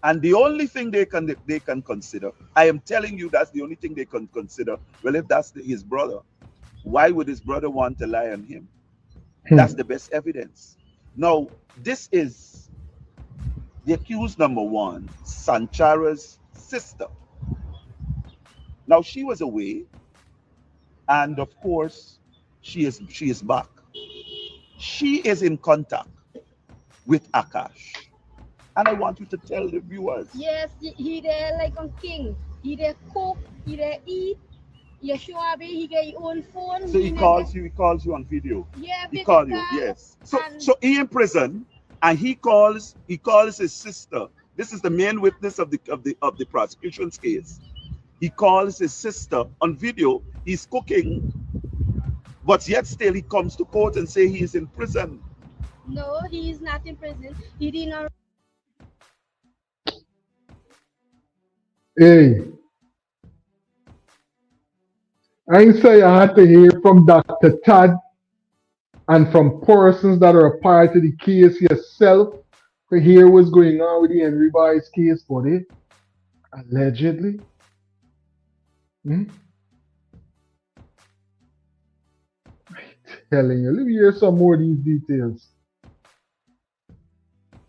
and the only thing they can consider, I am telling you, that's the only thing they can consider. Well, if that's his brother, why would his brother want to lie on him? That's the best evidence. Now, this is the accused number one, Sanchara's sister. Now, she was away, and of course, she is back. She is in contact with Akash. And I want you to tell the viewers. Yes, he there like on king. He there cook, he there eat. Yeshua, he get his own phone. So he calls you on video. Yeah, he calls you, yes. So he in prison, and he calls his sister. This is the main witness of the prosecution's case. He calls his sister on video. He's cooking, but yet still he comes to court and say he is in prison. No, he is not in prison. He did not. Hey, I ain't say I had to hear from Dr. Todd and from persons that are a part of the case yourself to hear what's going on with the Henry Boy's case, buddy. Allegedly. I'm telling you, let me hear some more of these details.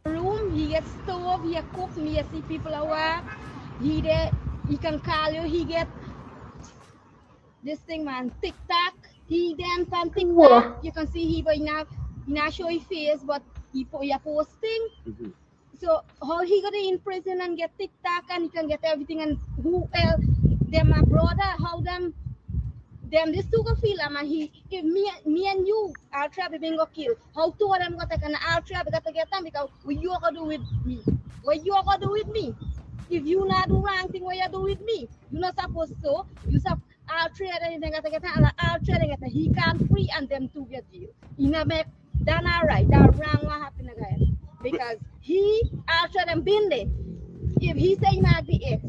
Room, he gets stove, he cook, he see people at work. He there, he can call you, he get this thing, man, TikTok. He dance on TikTok. What? You can see he not show his face, but he posting. So how he got in prison and get TikTok and he can get everything, and who else? Them my brother, how them this two can feel, man. If me and you, I'll try to go kill. How two of them got to I'll try to get them, because what you gonna do with me? What you gonna do with me? If you not do wrong thing, what you do with me? You're not supposed to. You supposed I'll trade and they got to get I'll trade and get he can't free and them two get deal. You know, make that not right. That wrong what happened again. Because I'll trade and been there. If he say he not the ex,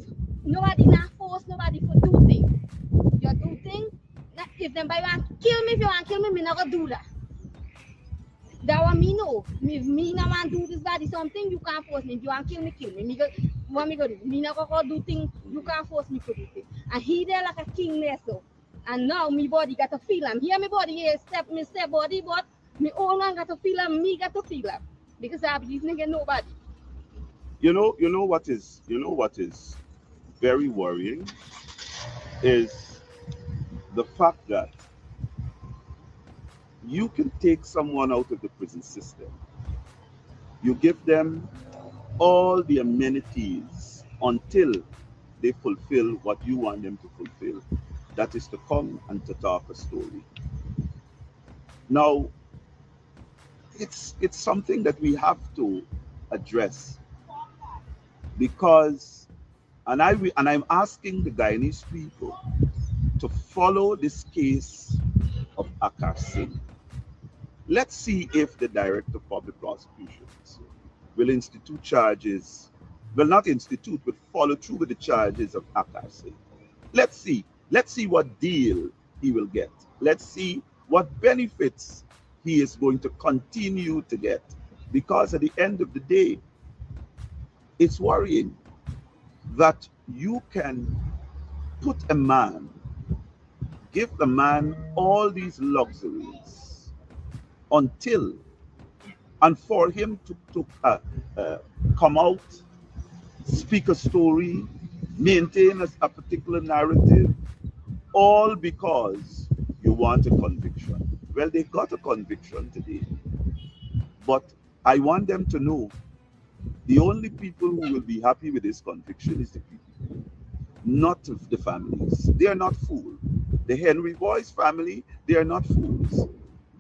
nobody not force nobody for do things. You do things. If them by want kill me, if you want to kill me not gonna do that. That one me know. If me not want to do this body something, you can't force me. If you want to kill me, kill me. What me go do? Me not gonna do things. You can't force me to do things. And he there like a king there so. And now me body got to feel him. Here me body here step body, but me own one got to feel him. Me got to feel him because I have this nigga nobody. You know what is very worrying is the fact that you can take someone out of the prison system. You give them all the amenities until they fulfill what you want them to fulfill. That is to come and to talk a story. Now, it's something that we have to address, because And I'm asking the Guyanese people to follow this case of Akar Singh. Let's see if the Director of Public Prosecutions will institute charges, will not institute, but follow through with the charges of Akar Singh. Let's see. Let's see what deal he will get. Let's see what benefits he is going to continue to get. Because at the end of the day, it's worrying that you can put a man, give the man all these luxuries until, and for him to come out, speak a story, maintain a particular narrative, all because you want a conviction. Well, they got a conviction today, but I want them to know the only people who will be happy with this conviction is the people, not the families. They are not fools. The Henry Boyce family, they are not fools.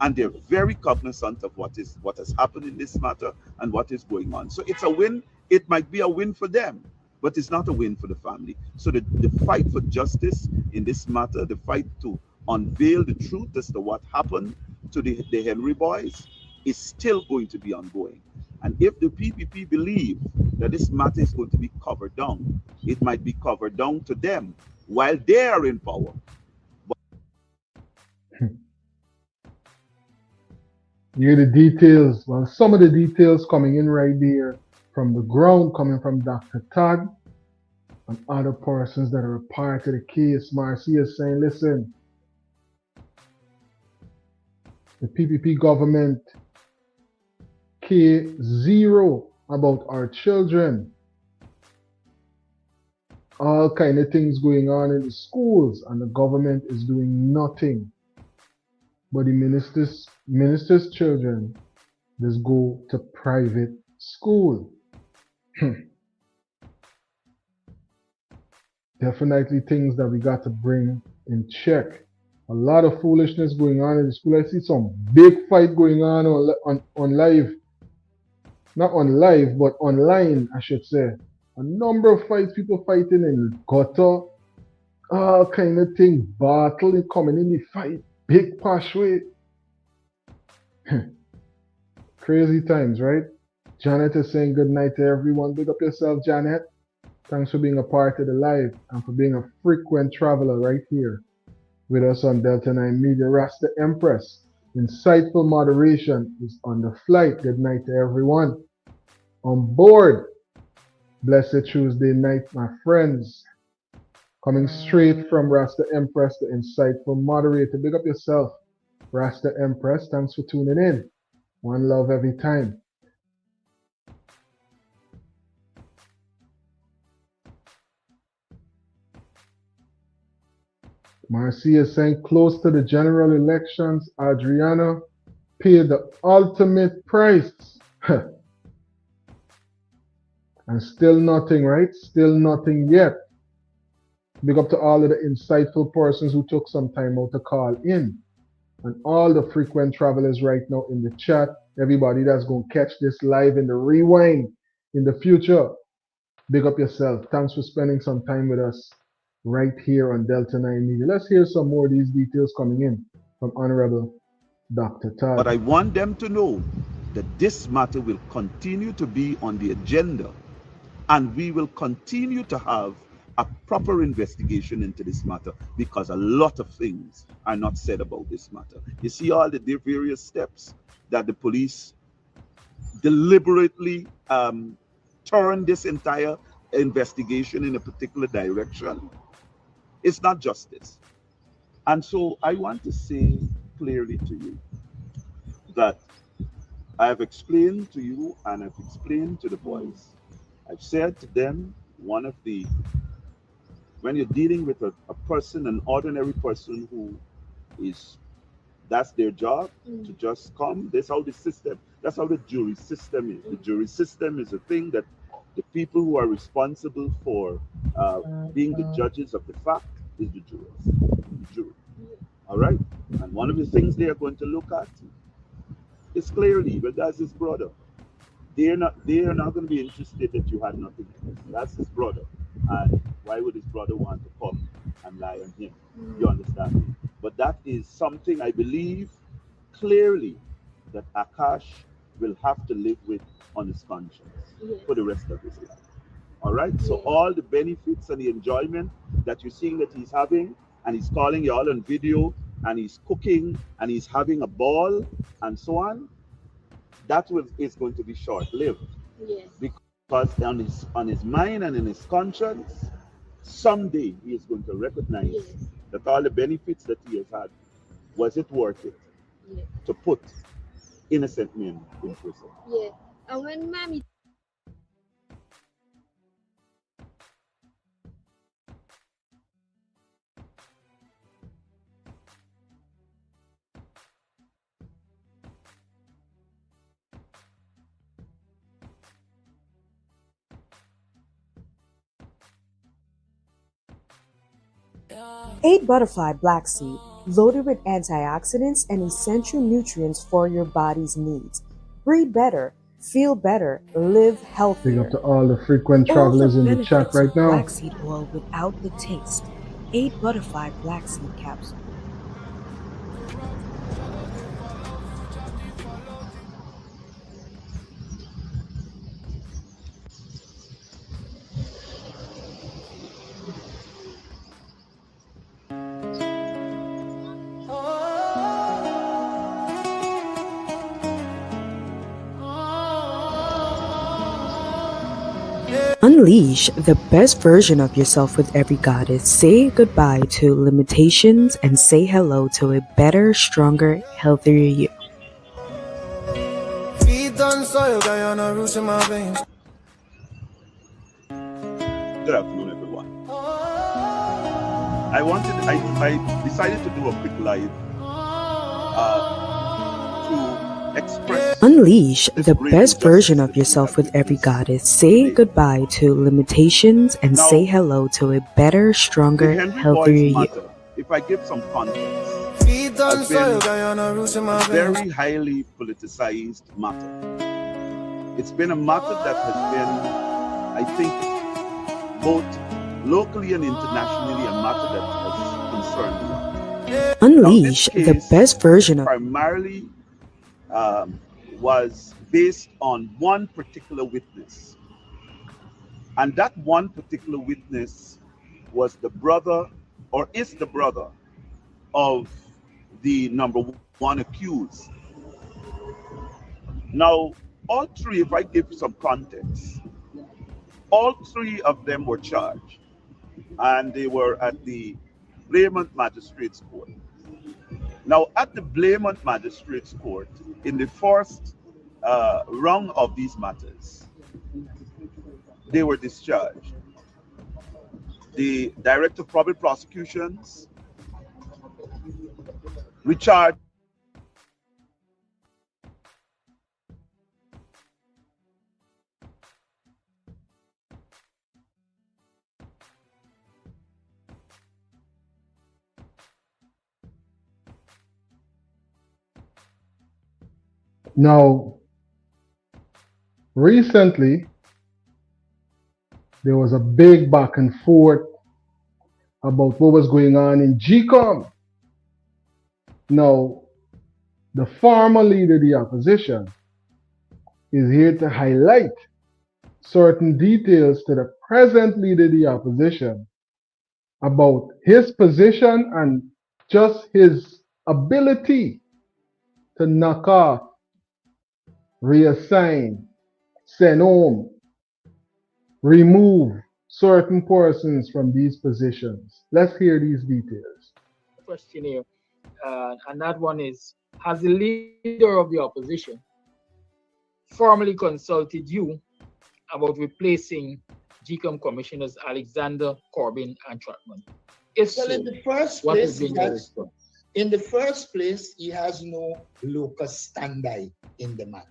And they're very cognizant of what has happened in this matter and what is going on. So it's a win. It might be a win for them, but it's not a win for the family. So the fight for justice in this matter, the fight to unveil the truth as to what happened to the Henry Boyce is still going to be ongoing. And if the PPP believe that this matter is going to be covered down, it might be covered down to them while they are in power. You hear the details. Well, some of the details coming in right there from the ground, coming from Dr. Todd and other persons that are a part of the case. Marcia is saying, listen, the PPP government care zero about our children. All kind of things going on in the schools, and the government is doing nothing. But the minister's children just go to private school. Definitely things that we got to bring in check. A lot of foolishness going on in the school. I see some big fight going on live. Not on live, but online, I should say. A number of fights, people fighting in the gutter, all kind of things, battling, coming in the fight, big posh way. Crazy times, right? Janet is saying good night to everyone. Big up yourself, Janet. Thanks for being a part of the live and for being a frequent traveler right here with us on Delta 9 Media. Rasta Empress, insightful moderation is on the flight. Good night to everyone on board. Blessed Tuesday night, my friends. Coming straight from Rasta Empress, the insightful moderator. Big up yourself, Rasta Empress. Thanks for tuning in. One love every time. Marcia saying close to the general elections, Adriana paid the ultimate price. And still nothing, right? Still nothing yet. Big up to all of the insightful persons who took some time out to call in. And all the frequent travelers right now in the chat. Everybody that's going to catch this live in the rewind in the future. Big up yourself. Thanks for spending some time with us right here on Delta 9 Media. Let's hear some more of these details coming in from Honorable Dr. Todd. But I want them to know that this matter will continue to be on the agenda, and we will continue to have a proper investigation into this matter, because a lot of things are not said about this matter. You see all the various steps that the police deliberately turned this entire investigation in a particular direction. It's not justice. And so I want to say clearly to you that I have explained to you and I've explained to the boys. I've said to them, when you're dealing with a person, an ordinary person who is, that's their job, to just come. That's how the jury system is. The jury system is a thing that the people who are responsible for being the judges of the fact is the jury. All right? And one of the things they are going to look at is clearly, but that's his brother. They are not going to be interested that you had nothing. That's his brother. And why would his brother want to come and lie on him? You understand me? But that is something I believe clearly that Akash will have to live with on his conscience for the rest of his life. All right? So all the benefits and the enjoyment that you're seeing that he's having, and he's calling you all on video, and he's cooking, and he's having a ball, and so on, that is going to be short-lived. Because on his mind and in his conscience, someday he is going to recognize that all the benefits that he has had, was it worth it to put innocent men in prison? And when mommy Aid Butterfly Black Seed, loaded with antioxidants and essential nutrients for your body's needs. Breathe better, feel better, live healthier. Big up to all the frequent travelers in the chat right now. Black seed oil without the taste. Aid Butterfly Black Seed Capsule. Unleash the best version of yourself with every goddess. Say goodbye to limitations and say hello to a better, stronger, healthier you. Good afternoon, everyone. I decided to do a quick live to express. Unleash the best version of yourself with every goddess. Say goodbye to limitations and say hello to a better, stronger, healthier you. If I give some context, has been a very highly politicized matter. It's been a matter that has been, I think, both locally and internationally, a matter that has concerned me. Unleash the best version of primarily was based on one particular witness. And that one particular witness was the brother, or is the brother, of the number one accused. Now, all three, if I give some context, all three of them were charged, and they were at the Blatant Magistrates Court. Now, at the Blatant Magistrates Court, in the first round of these matters, they were discharged. The Director of Public Prosecutions, Richard, Now, recently, there was a big back and forth about what was going on in GCOM. Now, the former leader of the opposition is here to highlight certain details to the present leader of the opposition about his position and just his ability to knock off, reassign, send home, remove certain persons from these positions. Let's hear these details. Question here, and that one is, has the leader of the opposition formally consulted you about replacing GCOM commissioners Alexander, Corbin, and Trotman? If Well, so, in the first what place, has been your response? in the first place, he has no locus standi in the matter.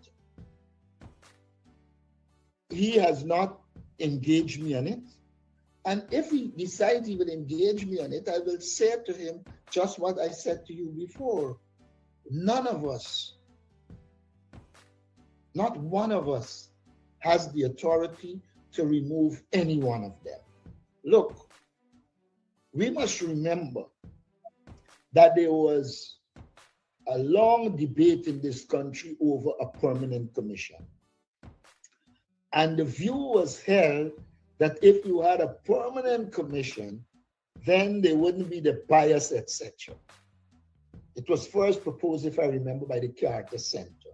He has not engaged me on it. And if he decides he will engage me on it, I will say to him just what I said to you before. None of us, not one of us, has the authority to remove any one of them. Look, we must remember that there was a long debate in this country over a permanent commission. And the view was held that if you had a permanent commission, then there wouldn't be the bias, etc. It was first proposed, if I remember, by the Carter Center.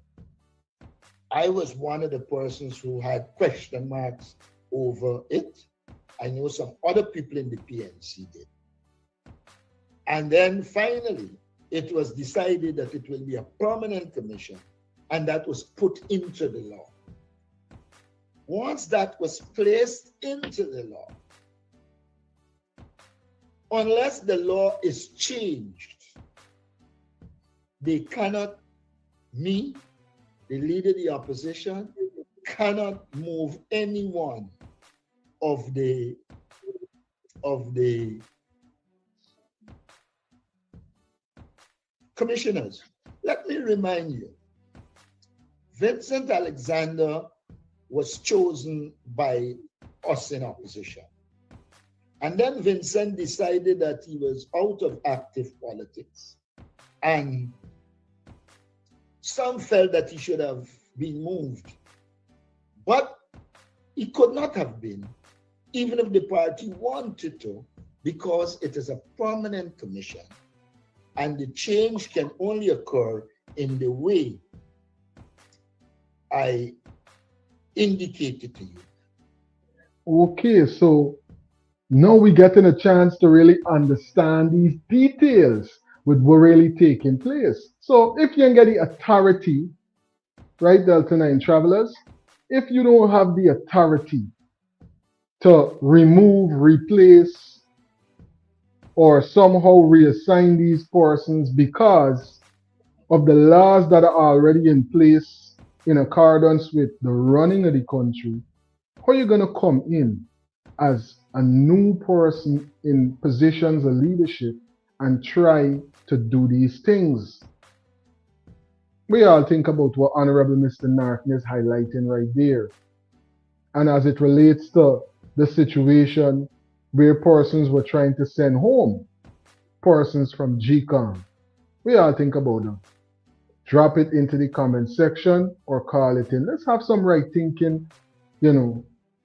I was one of the persons who had question marks over it. I know some other people in the PNC did. And then finally, it was decided that it will be a permanent commission, and that was put into the law. Once that was placed into the law, unless the law is changed, they cannot, me, the leader of the opposition, cannot move any one of the commissioners. Let me remind you, Vincent Alexander was chosen by us in opposition. And then Vincent decided that he was out of active politics. And some felt that he should have been moved. But he could not have been, even if the party wanted to, because it is a permanent commission. And the change can only occur in the way I indicated to you. Okay, so now we're getting a chance to really understand these details with what really taking place. So if you can get the authority, right, Delta 9 travelers, if you don't have the authority to remove, replace, or somehow reassign these persons because of the laws that are already in place in accordance with the running of the country, how are you going to come in as a new person in positions of leadership and try to do these things? We all think about what Honorable Mr. Narkin is highlighting right there. And as it relates to the situation where persons were trying to send home persons from GCOM, we all think about them. Drop it into the comment section or call it in. Let's have some right thinking,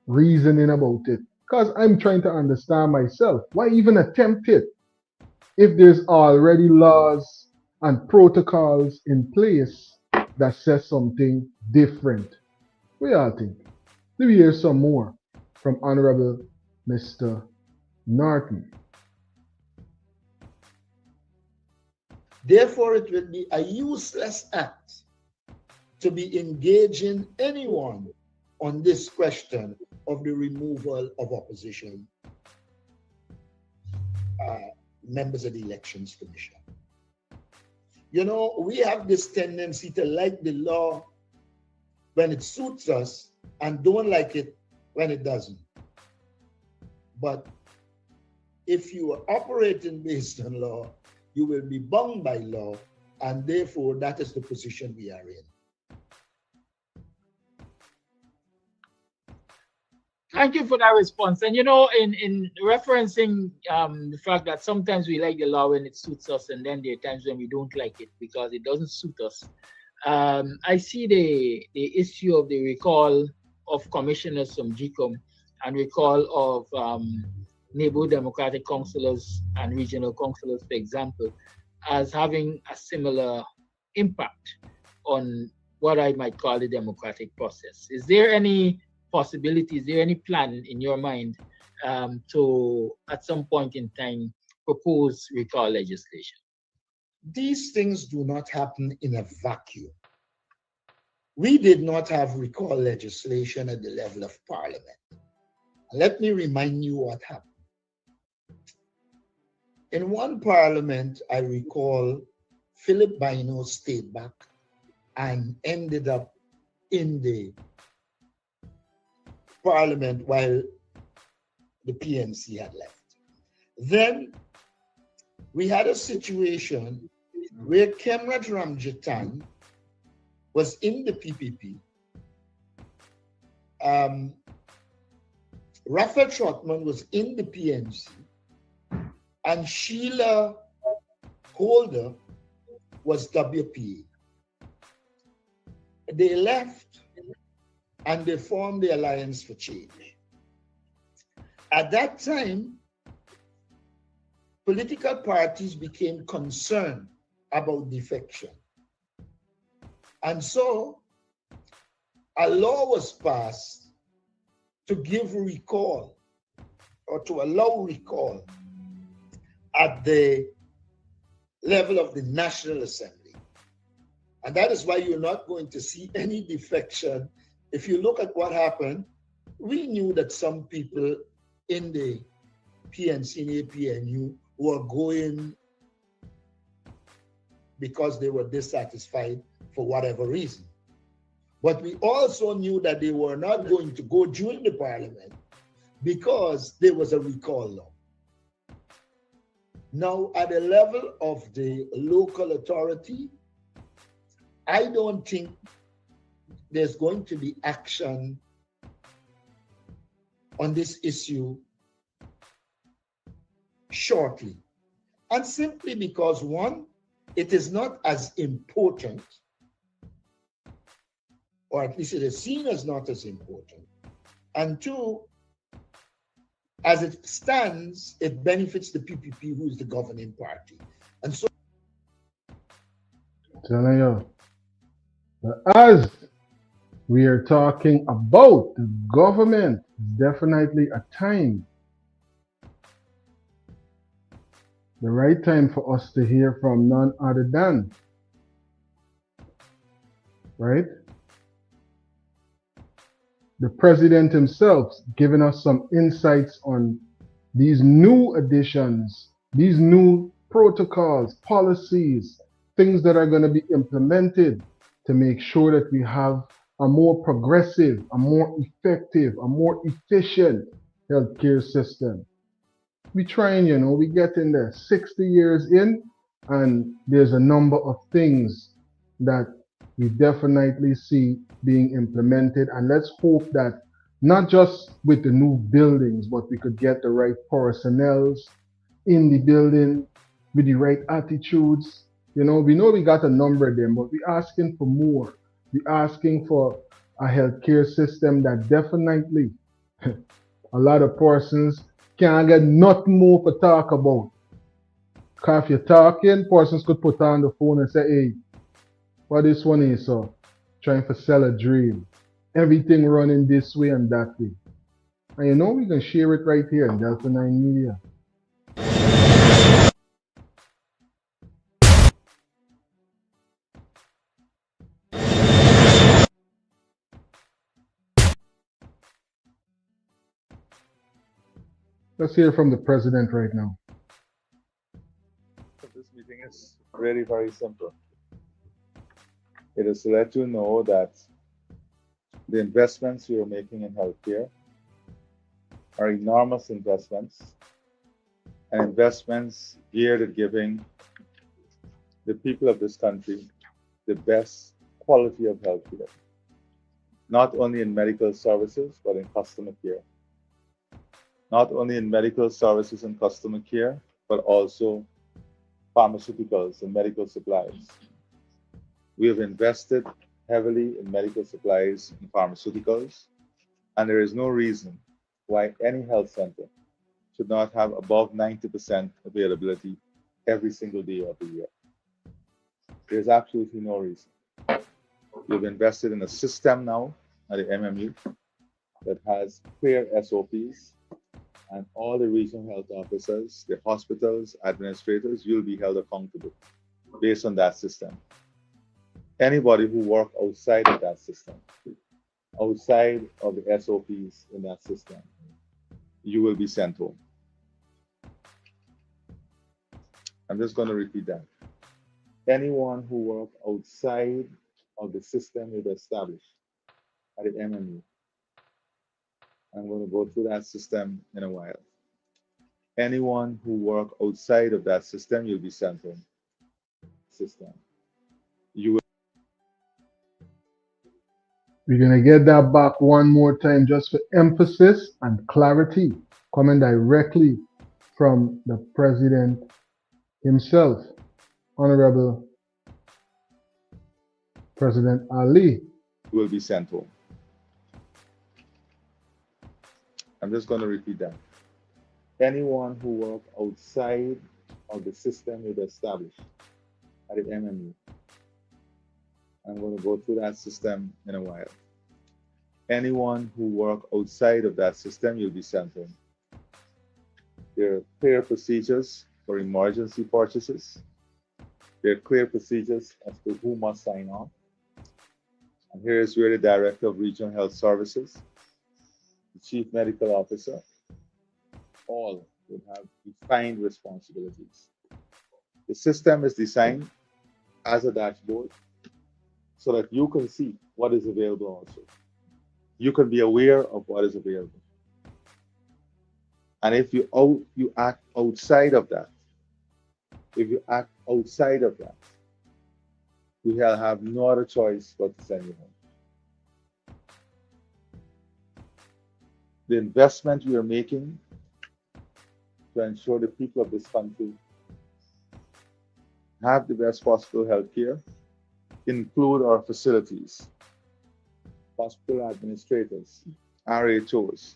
reasoning about it. Because I'm trying to understand myself. Why even attempt it if there's already laws and protocols in place that says something different? We all think. Let me hear some more from Honorable Mr. Narkin. Therefore, it will be a useless act to be engaging anyone on this question of the removal of opposition members of the Elections Commission. We have this tendency to like the law when it suits us and don't like it when it doesn't. But if you are operating based on law, you will be bound by law, and therefore that is the position we are in. Thank you for that response. And in referencing the fact that sometimes we like the law when it suits us, and then there are times when we don't like it because it doesn't suit us. I see the issue of the recall of commissioners from GCOM and recall of neighborhood democratic councillors and regional councillors, for example, as having a similar impact on what I might call the democratic process. Is there any possibility, is there any plan in your mind to, at some point in time, propose recall legislation? These things do not happen in a vacuum. We did not have recall legislation at the level of Parliament. Let me remind you what happened. In one Parliament, I recall Philip Bino stayed back and ended up in the Parliament while the PNC had left. Then we had a situation where Kemrat Ramjatan was in the PPP, Raphael Trotman was in the PNC, and Sheila Holder was WPA. They left and they formed the Alliance for Change. At that time, political parties became concerned about defection. And so a law was passed to give recall or to allow recall at the level of the National Assembly. And that is why you're not going to see any defection. If you look at what happened, we knew that some people in the PNC and APNU were going because they were dissatisfied for whatever reason. But we also knew that they were not going to go during the parliament because there was a recall law. Now, at the level of the local authority, I don't think there's going to be action on this issue shortly. And simply because, one, it is not as important, or at least it is seen as not as important. And two, as it stands, it benefits the PPP, who is the governing party. And so, telling you, as we are talking about the government, definitely a time, the right time for us to hear from none other than, right? The president himself giving us some insights on these new additions, these new protocols, policies, things that are going to be implemented to make sure that we have a more progressive, a more effective, a more efficient healthcare system. We trying, we get in there 60 years in, and there's a number of things that we definitely see being implemented. And let's hope that not just with the new buildings, but we could get the right personnel in the building with the right attitudes. We know we got a number of them, but we're asking for more. We're asking for a healthcare system that definitely a lot of persons can't get nothing more to talk about. Because if you're talking, persons could put on the phone and say, hey, what this one is, so trying to sell a dream. Everything running this way and that way. And we can share it right here in Delta 9 Media. Let's hear from the president right now. This meeting is really very simple. It is to let you know that the investments you are making in healthcare are enormous investments, and investments geared at giving the people of this country the best quality of healthcare, not only in medical services, but in customer care. Not only in medical services and customer care, but also pharmaceuticals and medical supplies. We have invested heavily in medical supplies and pharmaceuticals, and there is no reason why any health center should not have above 90% availability every single day of the year. There's absolutely no reason. We've invested in a system now at the MMU that has clear SOPs, and all the regional health officers, the hospitals, administrators will be held accountable based on that system. Anybody who works outside of that system, outside of the SOPs in that system, you will be sent home. I'm just going to repeat that. Anyone who works outside of the system we've established at the MMU, I'm going to go through that system in a while. Anyone who works outside of that system, you'll be sent home. System. You will. We're going to get that back one more time just for emphasis and clarity, coming directly from the president himself, Honorable President Ali. Will be sent home. I'm just going to repeat that. Anyone who works outside of the system we've established at the MMU, I'm going to go through that system in a while. Anyone who works outside of that system, you'll be sent home. There are clear procedures for emergency purchases. There are clear procedures as to who must sign on. And here is where the Director of Regional Health Services, the Chief Medical Officer, all would have defined responsibilities. The system is designed as a dashboard so that you can see what is available also. You can be aware of what is available. And if you act outside of that, we will have no other choice but to send you home. The investment we are making to ensure the people of this country have the best possible health care include our facilities, hospital administrators, RHOs.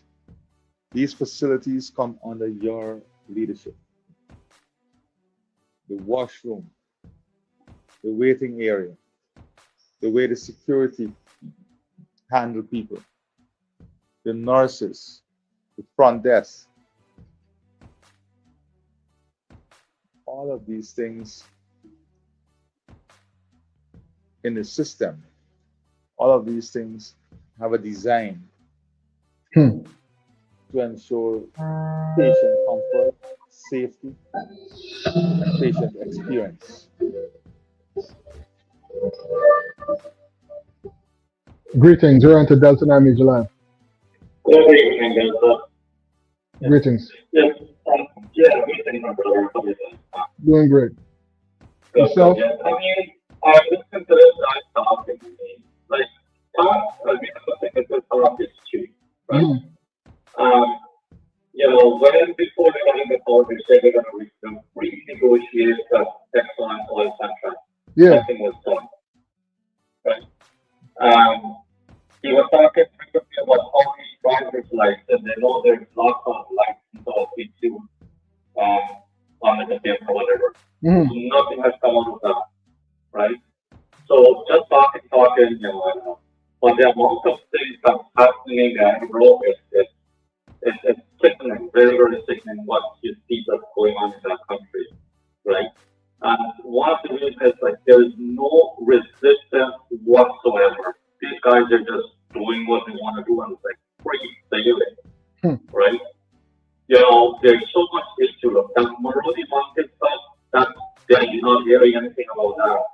These facilities come under your leadership. The washroom, the waiting area, the way the security handle people, the nurses, the front desk. All of these things in the system, all of these things have a design to ensure patient comfort, safety, and patient experience. Greetings, you're on to Delta 9 Major Line. Good evening, Delta. Greetings. Yes, greetings, my brother. Doing great. Yourself? Yes, I mean, I listen to this guy talking to me. Like, it's a part of history, right? You know, when before they got into power, they said they're going to renegotiate the excellent oil contract. Yeah. Nothing was done, right? He was talking frequently about how these driver's license, and they know there's lots of license of P2 on the paper or whatever. Nothing has come out of that, right? So just talking, you know, but the amount of things that's happening and growth it's sickening, very, very sickening what you see that's going on in that country, right? And one of the reasons is like there is no resistance whatsoever. These guys are just doing what they want to do and it's like free sailing, right? You know, there's so much issue of that Marodi market stuff that they're not hearing anything about that.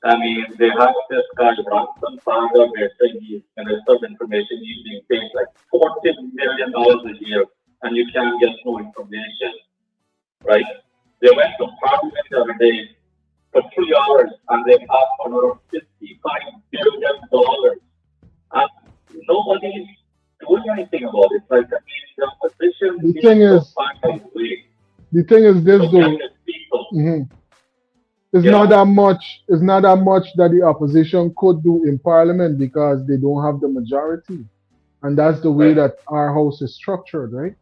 I mean, they have this guy Ransom Saga, they're saying he's going to serve information, he's being paid like $14 million a year, and you can't get no information, right? They went to Parliament the other day for 3 hours, and they asked for another $55 billion, and nobody's doing anything about it. Like, I mean, the opposition the thing is this though. It's not that much that the opposition could do in Parliament because they don't have the majority. And that's the way that our house is structured, right?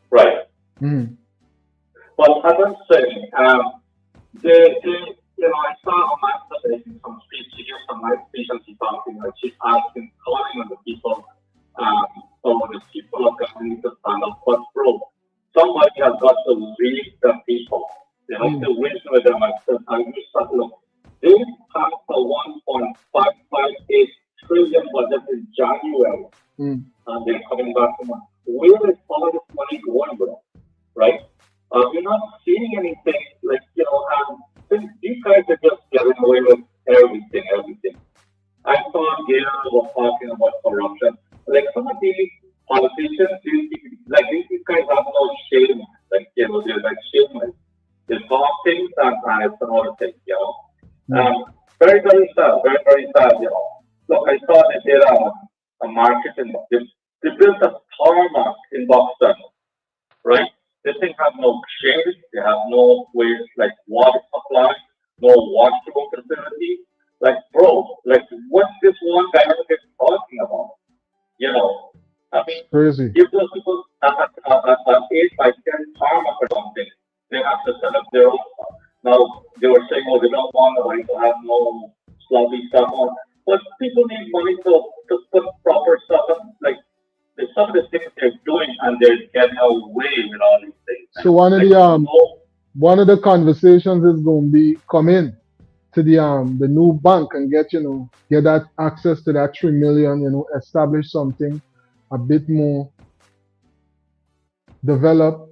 Right. Well, as I'm saying, you know, I saw a master making some speech. She gave some nice speech and she's talking, like she's asking, calling on the people, so the people of Guyana need to stand up. But bro, somebody has got to lead the people. They have to win with them and you start look. They passed a 1.558 trillion budget in January. And they're coming back to money. Where is all of this money going, bro? Right? We're not seeing anything like, you know, these guys are just getting away with everything. I saw Guyana was talking about corruption. Like some of these politicians, like these guys have no shame. Like, you know, they're like shameless. They talk things and it's another thing, you know. Very, very sad, you know. Look, I saw that there are a market in they built a tarmac in Boston, right? This thing have no shade, they have no waste like water supply, no washroom facility. Like, bro, like what's this one guy talking about? You know, I mean, Crazy. give those people an 8 by 10 tarmac or something. They have to set up their own stuff. Now they were saying, oh, they don't want nobody to have no sloppy stuff on. But people need money to put proper stuff on. Like some of the things they're doing and they're getting away with all these things. So one of the conversations is going to be come in to the new bank and get that access to that 3 million, establish something a bit more developed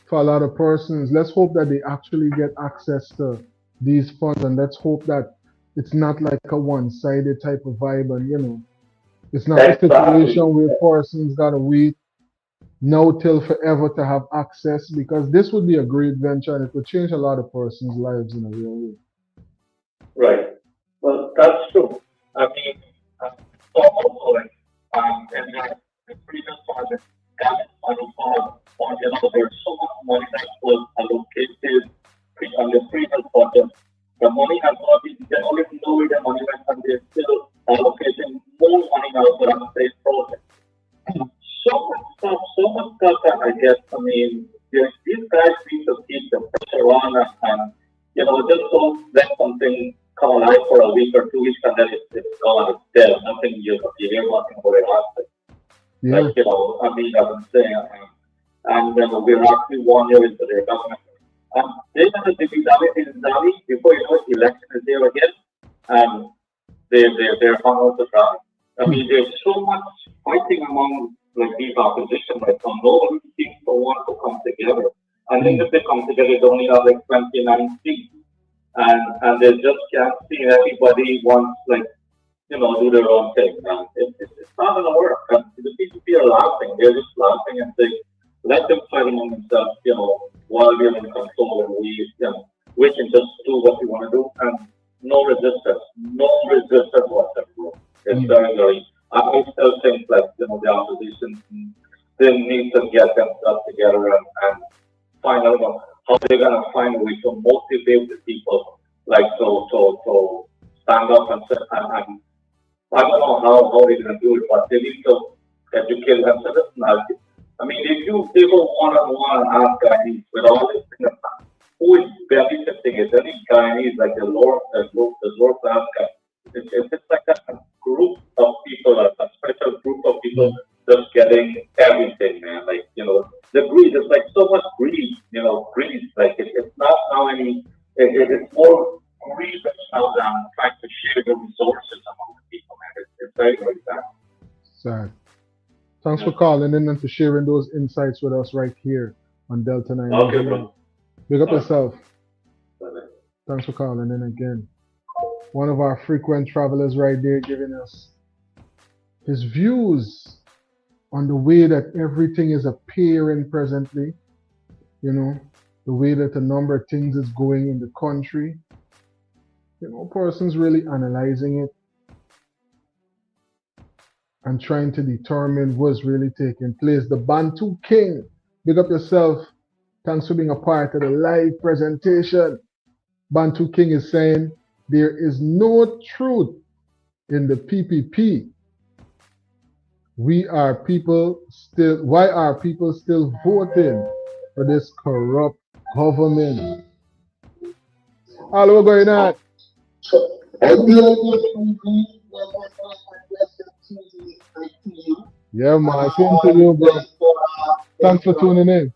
for a lot of persons. Let's hope that they actually get access to these funds, and let's hope that it's not like a one-sided type of vibe, and it's not a situation where persons gotta wait now till forever to have access, because this would be a great venture and it would change a lot of persons' lives in a real way. Right. Well, that's true. I mean, also like in the previous project, government money there's so much money that was allocated on the previous project. The money has not been, they already know where the money went, and they're still allocating more money now for that same project. So much stuff that I guess, I mean, these guys need to keep the pressure on and just don't let something come alive for a week or 2 weeks and then it's gone, it's dead. Nothing you hear nothing about it after. Yeah. Like, I mean, I've been saying, and we're actually 1 year into their government. They're going to be in Zami before election is there again, and they're hung out to dry. I mean, there's so much fighting among these opposition right now. Nobody seems to want to come together. And then if they come together, they only have 29 seats, and they just can't see everybody wants do their own thing. And it's not going to work. And the people are laughing. They're just laughing and saying, let them fight among themselves, while we're in control and we can just do what we want to do, and no resistance whatsoever. It's very, very, I still think the opposition still needs to get themselves together and find out how they're going to find a way to motivate the people, to stand up and I don't know how they're going to do it, but they need to educate themselves. I mean, if you go one-on-one and ask Guyanese with all this thing, who is benefiting it? Any Guyanese, like the lower class guy, it's like a group of people, a special group of people just getting everything, man. The greed, it's like so much greed, greed. It's not now it's more greed now than trying to share the resources among the people, man. It's very, very sad. Sad. Thanks for calling in and for sharing those insights with us right here on Delta 9. Okay, bro. Big up yourself. Thanks for calling in again. One of our frequent travelers right there giving us his views on the way that everything is appearing presently. The way that a number of things is going in the country. Persons really analyzing it and trying to determine what's really taking place. The Bantu King, big up yourself. Thanks for being a part of the live presentation. Bantu King is saying, there is no truth in the PPP. Why are people still voting for this corrupt government? Hello, what's going on? Yeah, man. Same to you, bro. Thanks for tuning in.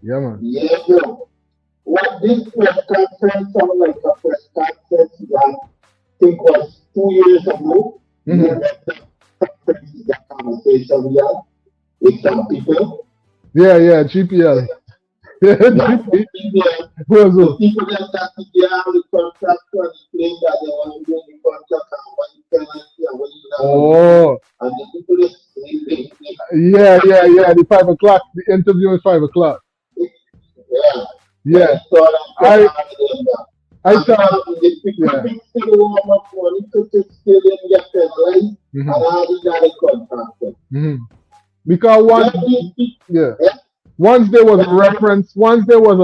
Yeah, man. Yeah, bro. What this press conference sounded like a press conference that I think was 2 years ago. The conversation we had with some people. Yeah, GPL. The people that got together with contractor and claim that they want to do the contract and what you penalty and what you Oh. And the people that Yeah. The 5 o'clock. The interview is 5 o'clock. Yeah. I I saw. The people still how much money to still in get penalized, and all these other contractors. Because once there was a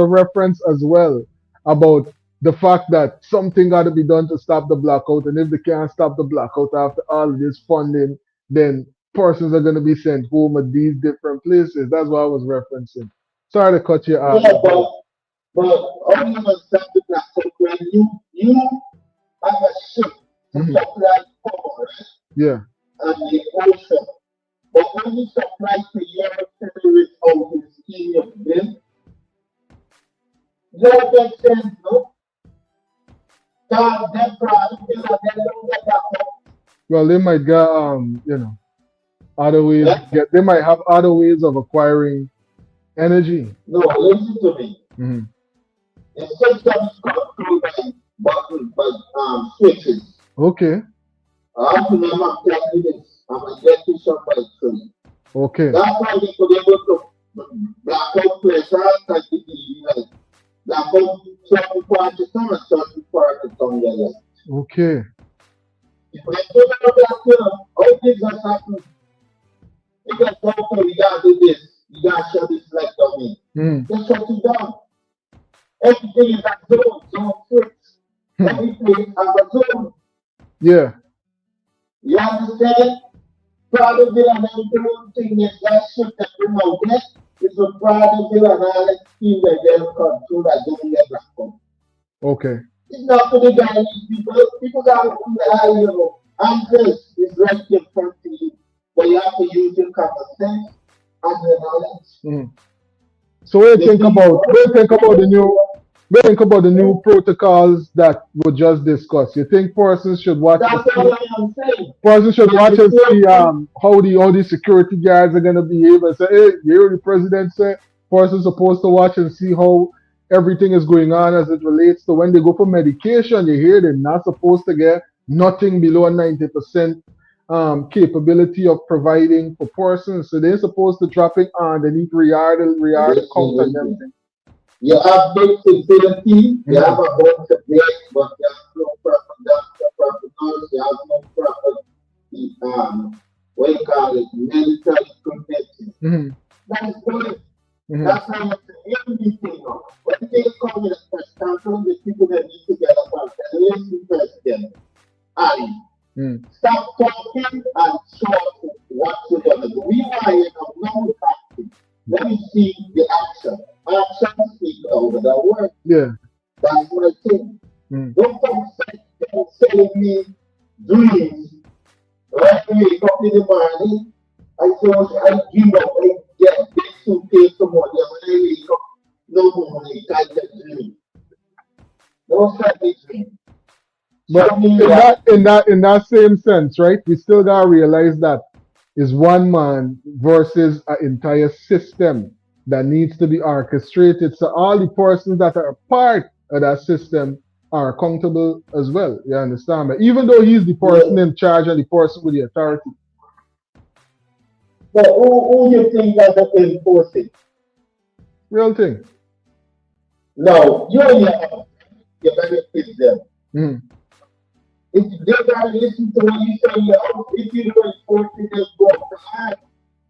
reference as well about the fact that something got to be done to stop the blackout, and if they can't stop the blackout after all of this funding, then persons are going to be sent home at these different places. That's what I was referencing. Sorry to cut you off. Yeah, but all you must stop the blackout when you have a ship to supply power, yeah, and the ocean. But when you supply to your territory out in scheme of them, that makes sense, no? Well, they might get other ways. They might have other ways of acquiring energy. No, listen to me. The system is controlled by switches. Okay. I have to remember telling this. I'm gonna get you somebody free. Okay. That's why they could be able to black out pressure and like black out certain parts to come and certain parts to come there. Okay. If we do that, how things just happen. You can talk to you gotta do this, you gotta shut this light on me. Just shut it down. Everything is at zone fix. Everything has a zone. Yeah. You understand? Probably and every thing is that shit that bring out there is a probably and all that team that they'll control that don't get back home. Okay. It's not for the Guyanese people. People that are from the high, Andres is right in front of you. But you have to use your common sense and your knowledge. So what do you think about the new protocols that were just discussed? You think persons should watch and see how the security guards are gonna behave and say, hey, you hear the president say persons supposed to watch and see how everything is going on as it relates to when they go for medication. You hear they're not supposed to get nothing below 90% capability of providing for persons. So they're supposed to drop it underneath reard account and everything. You have big facility, you have a bunch of beds, but you have no proper doctor, proper nurse, you have no proper what you call it, medical protection. That's good. That's how you say everything. When they come in a first control, the people that need to get up and listen first together. And stop talking and show us what you're gonna do. We are in a normal practice. Let me see the action. Action speak over the word. Yeah. That's my thing. Don't come selling me dreams. Right wake up in the morning, I give up, I get this suitcase tomorrow. When I wake up, no more money, I get dream. Don't start this dream. But in that same sense, right? We still gotta realize that is one man versus an entire system that needs to be orchestrated. So all the persons that are part of that system are accountable as well. You understand? But even though he's the person in charge and the person with the authority. But who you think that enforce it? Real thing. No, you benefit them. If they gotta listen to what you say, if you don't enforce it, just go up the high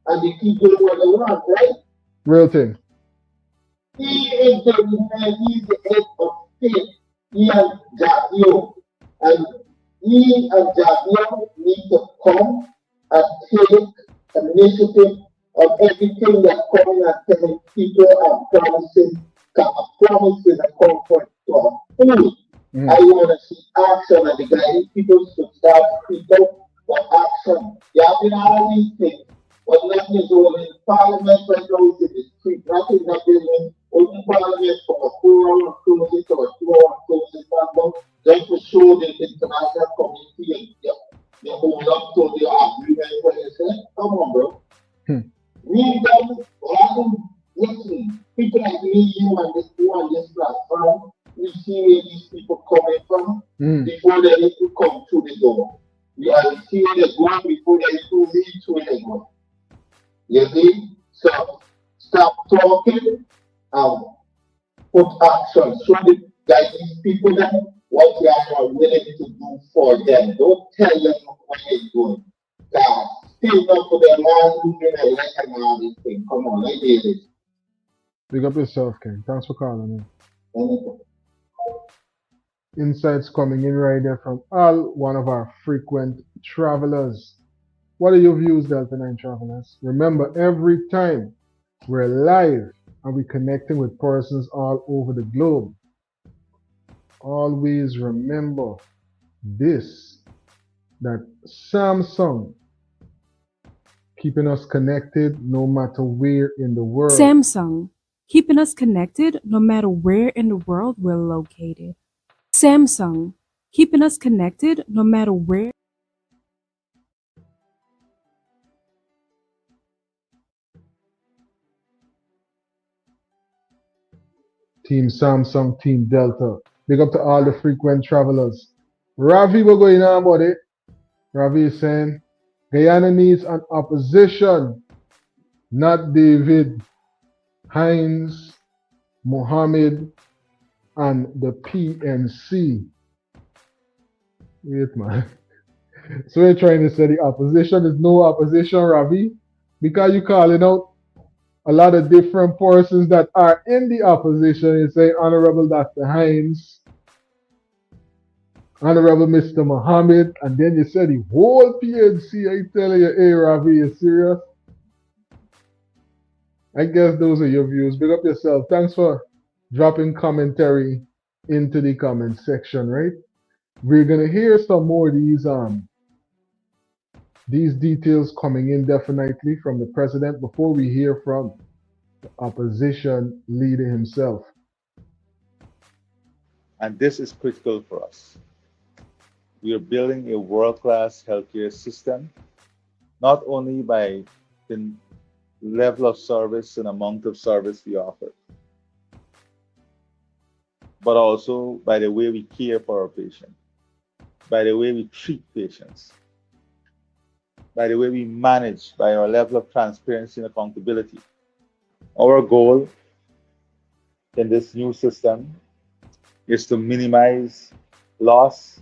and they keep doing what they want, right? Real thing. He is the man, he's the head of state. He and Jabio. And he and Jabio need to come and take initiative of everything that's coming and telling people and promises a comfort to our food. I want to see action, and the Guyanese people should start speaking for action. You have been all these things, but nothing is all in Parliament right now, in the street, nothing is happening. Open Parliament for a 4-hour closing or a 2-hour closing, just to show the international community and they hold up to the agreement when they say, come on, bro. We don't listen. People like me, you, and this platform. We see where these people coming from before they need to come through the door. We are seeing the going before they need to lead through the door. You see? So stop talking and put action. Show that these people that what you are willing to do for them. Don't tell them what you're doing. God, still up for their man doing a like and all this thing. Come on, let's hear it. Big up yourself, Ken. Thanks for calling Mhm. in. Insights coming in right there from Al, one of our frequent travelers. What are your views, Delta 9 travelers? Remember, every time we're live and we're connecting with persons all over the globe, always remember this, that Samsung keeping us connected no matter where in the world. Samsung, keeping us connected no matter where in the world we're located. Samsung, keeping us connected no matter where. Team Samsung, Team Delta. Big up to all the frequent travelers. Ravi, what's going on, buddy? Ravi is saying Guyana needs an opposition, not David, Hines, Mohammed, and the PNC. Wait, man. So we're trying to say the opposition is no opposition, Ravi, because you're calling out a lot of different persons that are in the opposition. You say Honorable Dr. Hines, Honorable Mr. Mohammed, and then you said the whole PNC. I tell you, hey, Ravi, you serious? I guess those are your views. Big up yourself. Thanks for dropping commentary into the comment section, right? We're gonna hear some more of these details coming in definitely from the president before we hear from the opposition leader himself. And this is critical for us. We are building a world-class healthcare system, not only by the level of service and amount of service we offer, but also by the way we care for our patients, by the way we treat patients, by the way we manage, by our level of transparency and accountability. Our goal in this new system is to minimize loss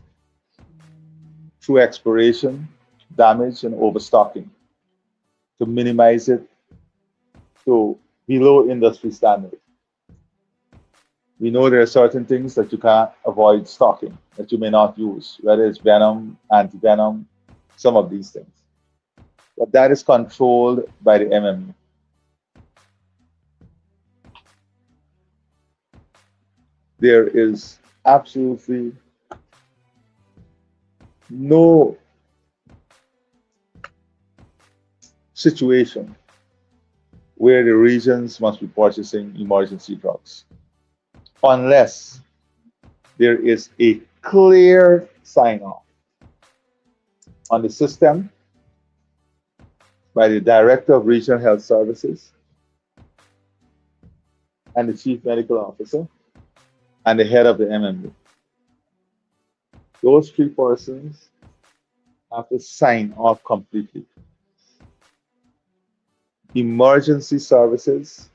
through exploration, damage, and overstocking, to minimize it to below industry standard. We know there are certain things that you can't avoid stocking, that you may not use, whether it's venom, anti-venom, some of these things. But that is controlled by the MMU. There is absolutely no situation where the regions must be purchasing emergency drugs unless there is a clear sign-off on the system by the Director of Regional Health Services and the Chief Medical Officer and the head of the MMU. Those three persons have to sign off completely. Emergency services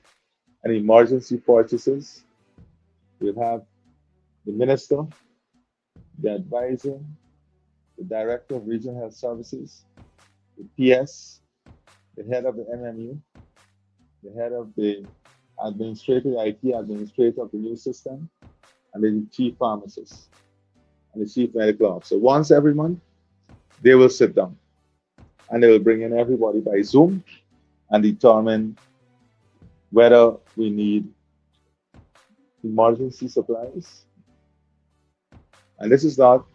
and emergency purchases will have the minister, the advisor, the Director of Regional Health Services, the PS, the head of the MMU, the head of the administrative IT administrator of the new system, and the chief pharmacist and the chief medical officer. Once every month, they will sit down and they will bring in everybody by Zoom and determine whether we need emergency supplies. And this is not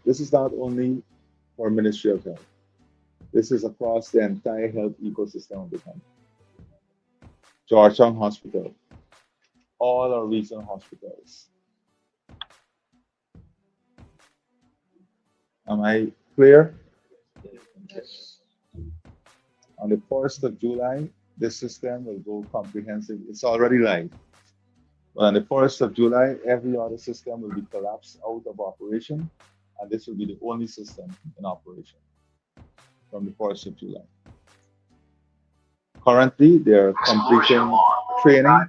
only for Ministry of Health. This is across the entire health ecosystem of the country. Georgetown Hospital, all our regional hospitals. Am I clear? Yes. On the 1st of July, this system will go comprehensive. It's already live. But on the 1st of July, every other system will be collapsed out of operation, and this will be the only system in operation from the 1st of July. Currently, they're completing training.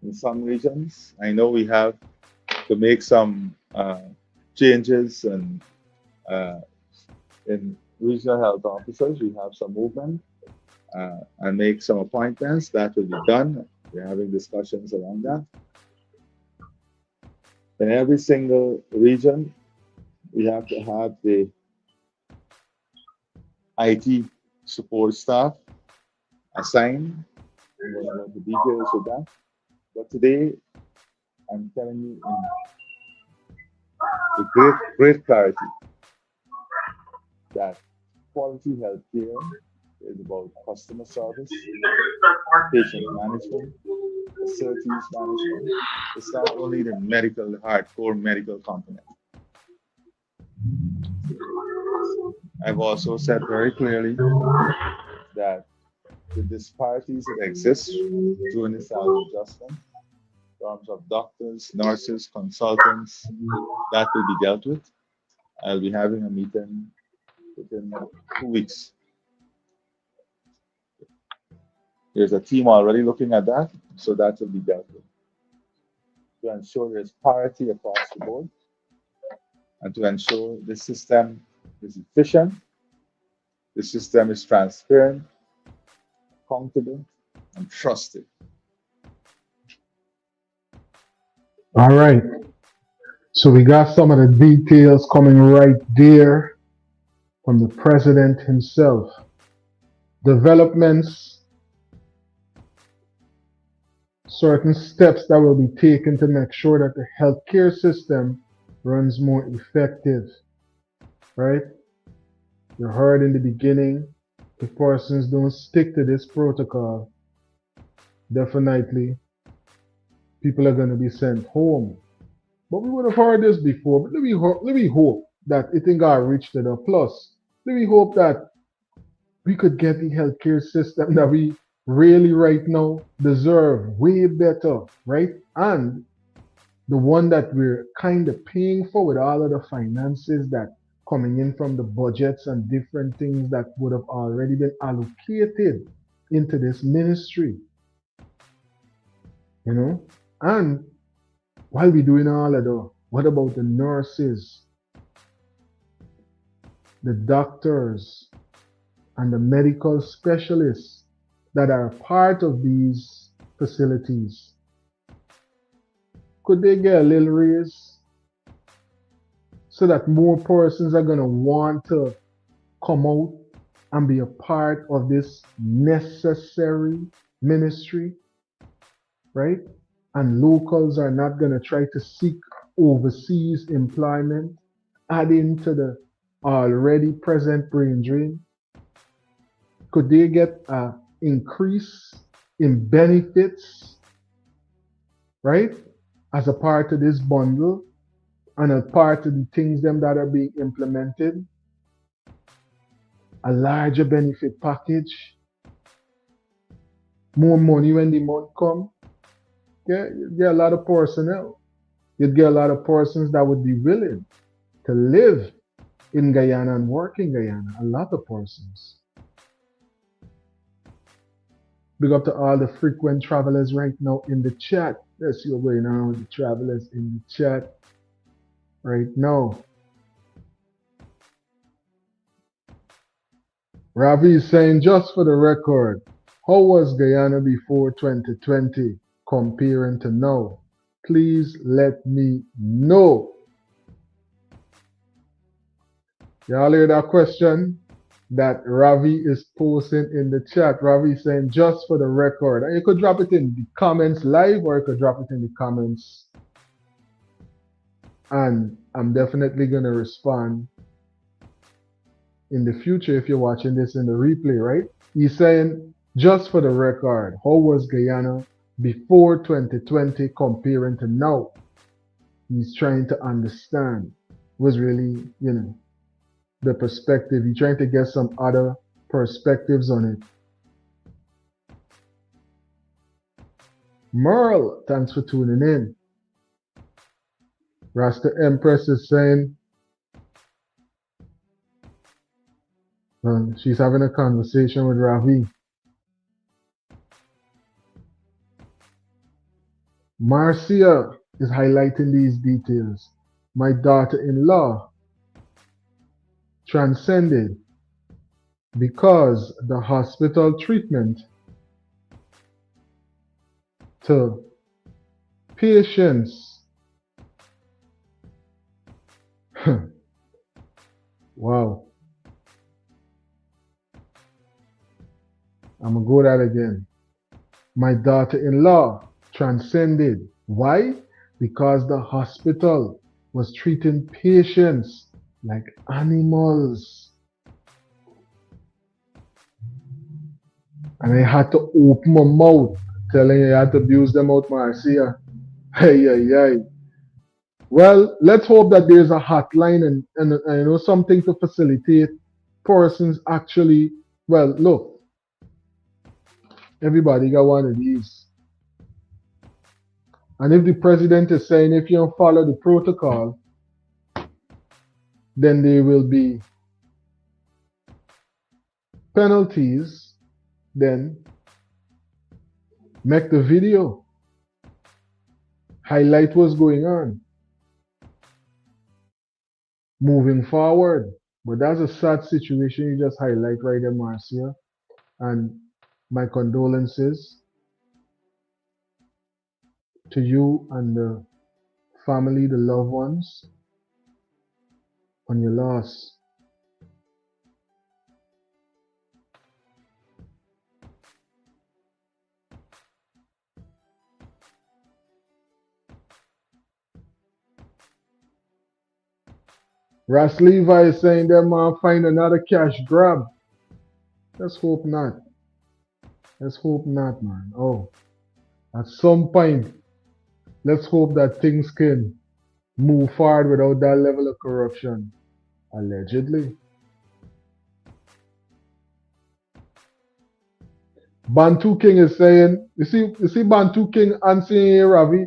in some regions. I know we have to make some changes and in regional health officers, we have some movement and make some appointments. That will be done. We're having discussions around that. In every single region, we have to have the IT support staff assigned. I'm going to go into details with that. But today, I'm telling you in with great clarity that quality healthcare is about customer service, patient management, facilities management. It's not only the hardcore medical component. I've also said very clearly that the disparities that exist during the salary adjustment in terms of doctors, nurses, consultants, that will be dealt with. I'll be having a meeting within 2 weeks. There's a team already looking at that, so that will be dealt with. To ensure there's parity across the board and to ensure the system is efficient, the system is transparent, accountable, and trusted. All right. So we got some of the details coming right there from the president himself. Developments, certain steps that will be taken to make sure that the healthcare system runs more effective, right? You heard in the beginning, if persons don't stick to this protocol, definitely people are going to be sent home. But we would have heard this before, but let me hope that it ain't got reached to the plus. Let me hope that we could get the healthcare system that we really right now deserve way better, right? And the one that we're kind of paying for with all of the finances that coming in from the budgets and different things that would have already been allocated into this ministry, you know? And while we're doing all of that, what about the nurses, the doctors, and the medical specialists that are part of these facilities? Could they get a little raise so that more persons are going to want to come out and be a part of this necessary ministry, right? And locals are not going to try to seek overseas employment, adding to the already present brain drain? Could they get an increase in benefits, right? As a part of this bundle and a part of the things them that are being implemented? A larger benefit package, more money when the month come. Yeah, you get a lot of personnel. You'd get a lot of persons that would be willing to live in Guyana and work in Guyana. A lot of persons. Big up to all the frequent travelers right now in the chat. Let's see what's going on with the travelers in the chat right now. Ravi is saying, just for the record, how was Guyana before 2020 comparing to now? Please let me know. Y'all hear that question that Ravi is posting in the chat? Ravi is saying, just for the record. And you could drop it in the comments live, or you could drop it in the comments. And I'm definitely going to respond in the future if you're watching this in the replay, right? He's saying, just for the record, how was Guyana before 2020 comparing to now? He's trying to understand, was really, you know, the perspective. He's trying to get some other perspectives on it. Merle, thanks for tuning in. Rasta Empress is saying, she's having a conversation with Ravi. Marcia is highlighting these details. My daughter-in-law transcended because the hospital treatment to patients. Wow. I'm gonna go that again. My daughter-in-law transcended. Why? Because the hospital was treating patients like animals. And I had to open my mouth, telling you I had to abuse them out, Marcia. Hey, hey, hey. Well, let's hope that there's a hotline and you know something to facilitate persons actually. Well, look, everybody got one of these. And if the president is saying if you don't follow the protocol, then there will be penalties, then make the video, highlight what's going on, moving forward. But that's a sad situation you just highlight right there, Marcia. And my condolences to you and the family, the loved ones, on your loss. Ras Levi is saying that man find another cash grab. Let's hope not. Let's hope not, man. Oh, at some point, let's hope that things can move forward without that level of corruption. Allegedly. Bantu King is saying, you see Bantu King answering here, Ravi.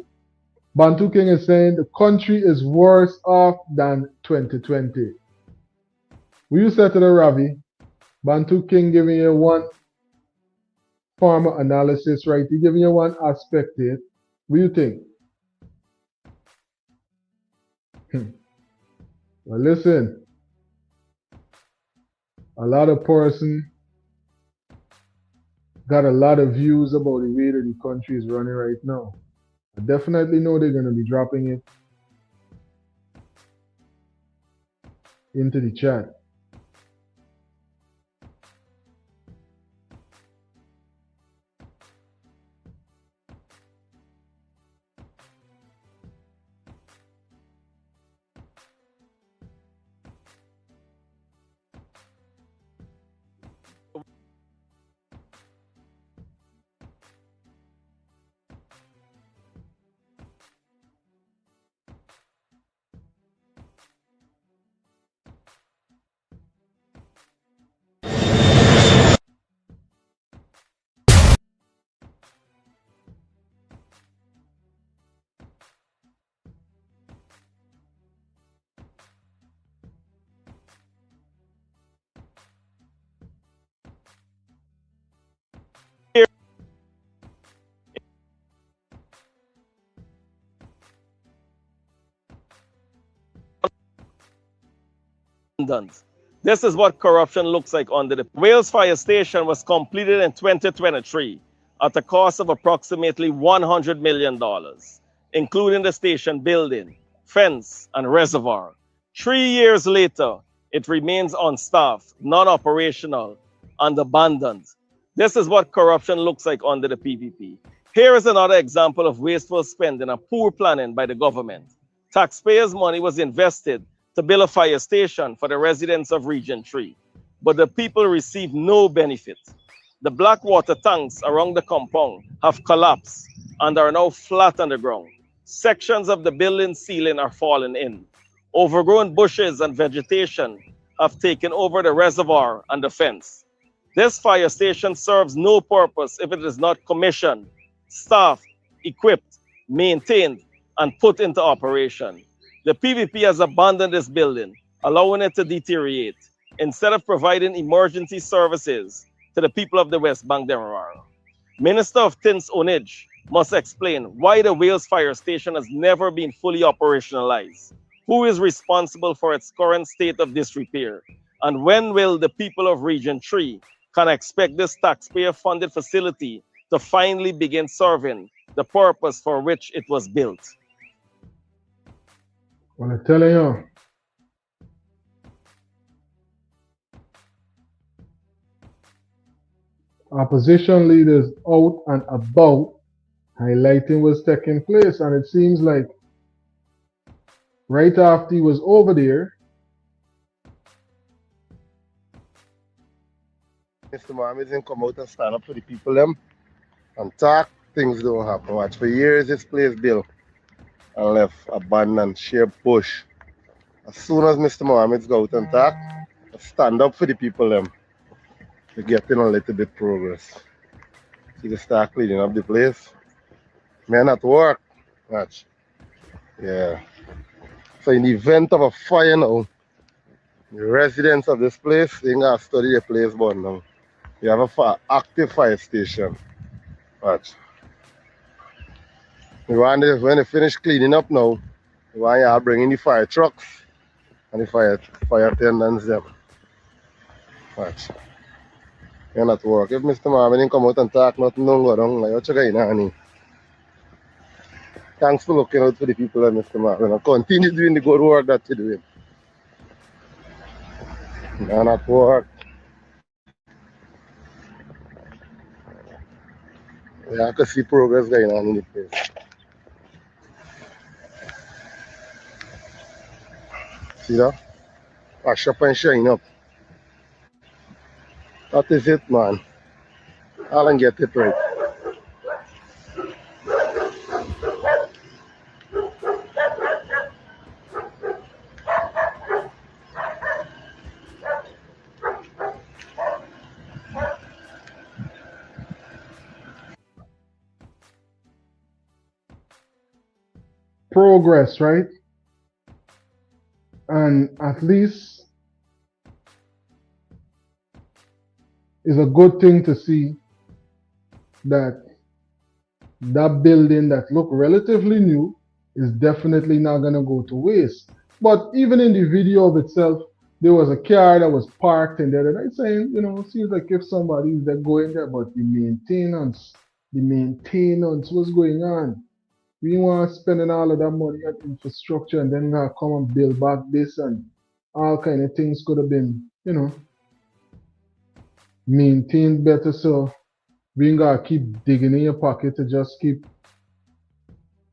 Bantu King is saying the country is worse off than 2020. Will you say to the Ravi? Bantu King giving you one farmer analysis, right? He giving you one aspect here. What do you think? Well, listen. A lot of person got a lot of views about the way that the country is running right now. I definitely know they're going to be dropping it into the chat. This is what corruption looks like under the Wales Fire Station was completed in 2023 at a cost of approximately $100 million, including the station building, fence, and reservoir. 3 years later, it remains unstaffed, non-operational, and abandoned. This is what corruption looks like under the PVP. Here is another example of wasteful spending and poor planning by the government. Taxpayers' money was invested to build a fire station for the residents of Region 3, but the people received no benefit. The black water tanks around the compound have collapsed and are now flat on the ground. Sections of the building ceiling are falling in. Overgrown bushes and vegetation have taken over the reservoir and the fence. This fire station serves no purpose if it is not commissioned, staffed, equipped, maintained, and put into operation. The PVP has abandoned this building, allowing it to deteriorate, instead of providing emergency services to the people of the West Bank Demerara. Minister of Tins Onij must explain why the Wales Fire Station has never been fully operationalized, who is responsible for its current state of disrepair, and when will the people of Region 3 can expect this taxpayer-funded facility to finally begin serving the purpose for which it was built. Well, I'm telling you, opposition leaders out and about highlighting what's taking place, and it seems like right after he was over there, Mr. Mohammed didn't come out and stand up for the people them and talk, things don't happen. Watch, for years this place built and left abandoned, sheer bush. As soon as Mr. Mohammed go out and talk, stand up for the people them, we're getting a little bit progress. See they start cleaning up the place. Men at work. Watch. Yeah. So in the event of a fire now, the residents of this place, they gotta study the place burn now. We have a active fire station. Watch. When they finish cleaning up now, we want you to bring in the fire trucks and the fire attendants them. Watch. You're not work. If Mr. Marvin didn't come out and talk, nothing don't go down. Like, what you got in, honey? Thanks for looking out for the people, Mr. Marvin. And continue doing the good work that you're doing. You're not work. Yeah, I can see progress going on in the place. See that? Wash up and shine up. That is it, man. I'll get it right. progress, right? And at least it's a good thing to see that that building that looked relatively new is definitely not going to go to waste. But even in the video of itself, there was a car that was parked in there, and I'm saying, you know, it seems like if somebody's there going there, but the maintenance, what's going on? We want spending all of that money on infrastructure and then gonna come and build back this and all kind of things could have been, you know, maintained better. So we ain't gotta keep digging in your pocket to just keep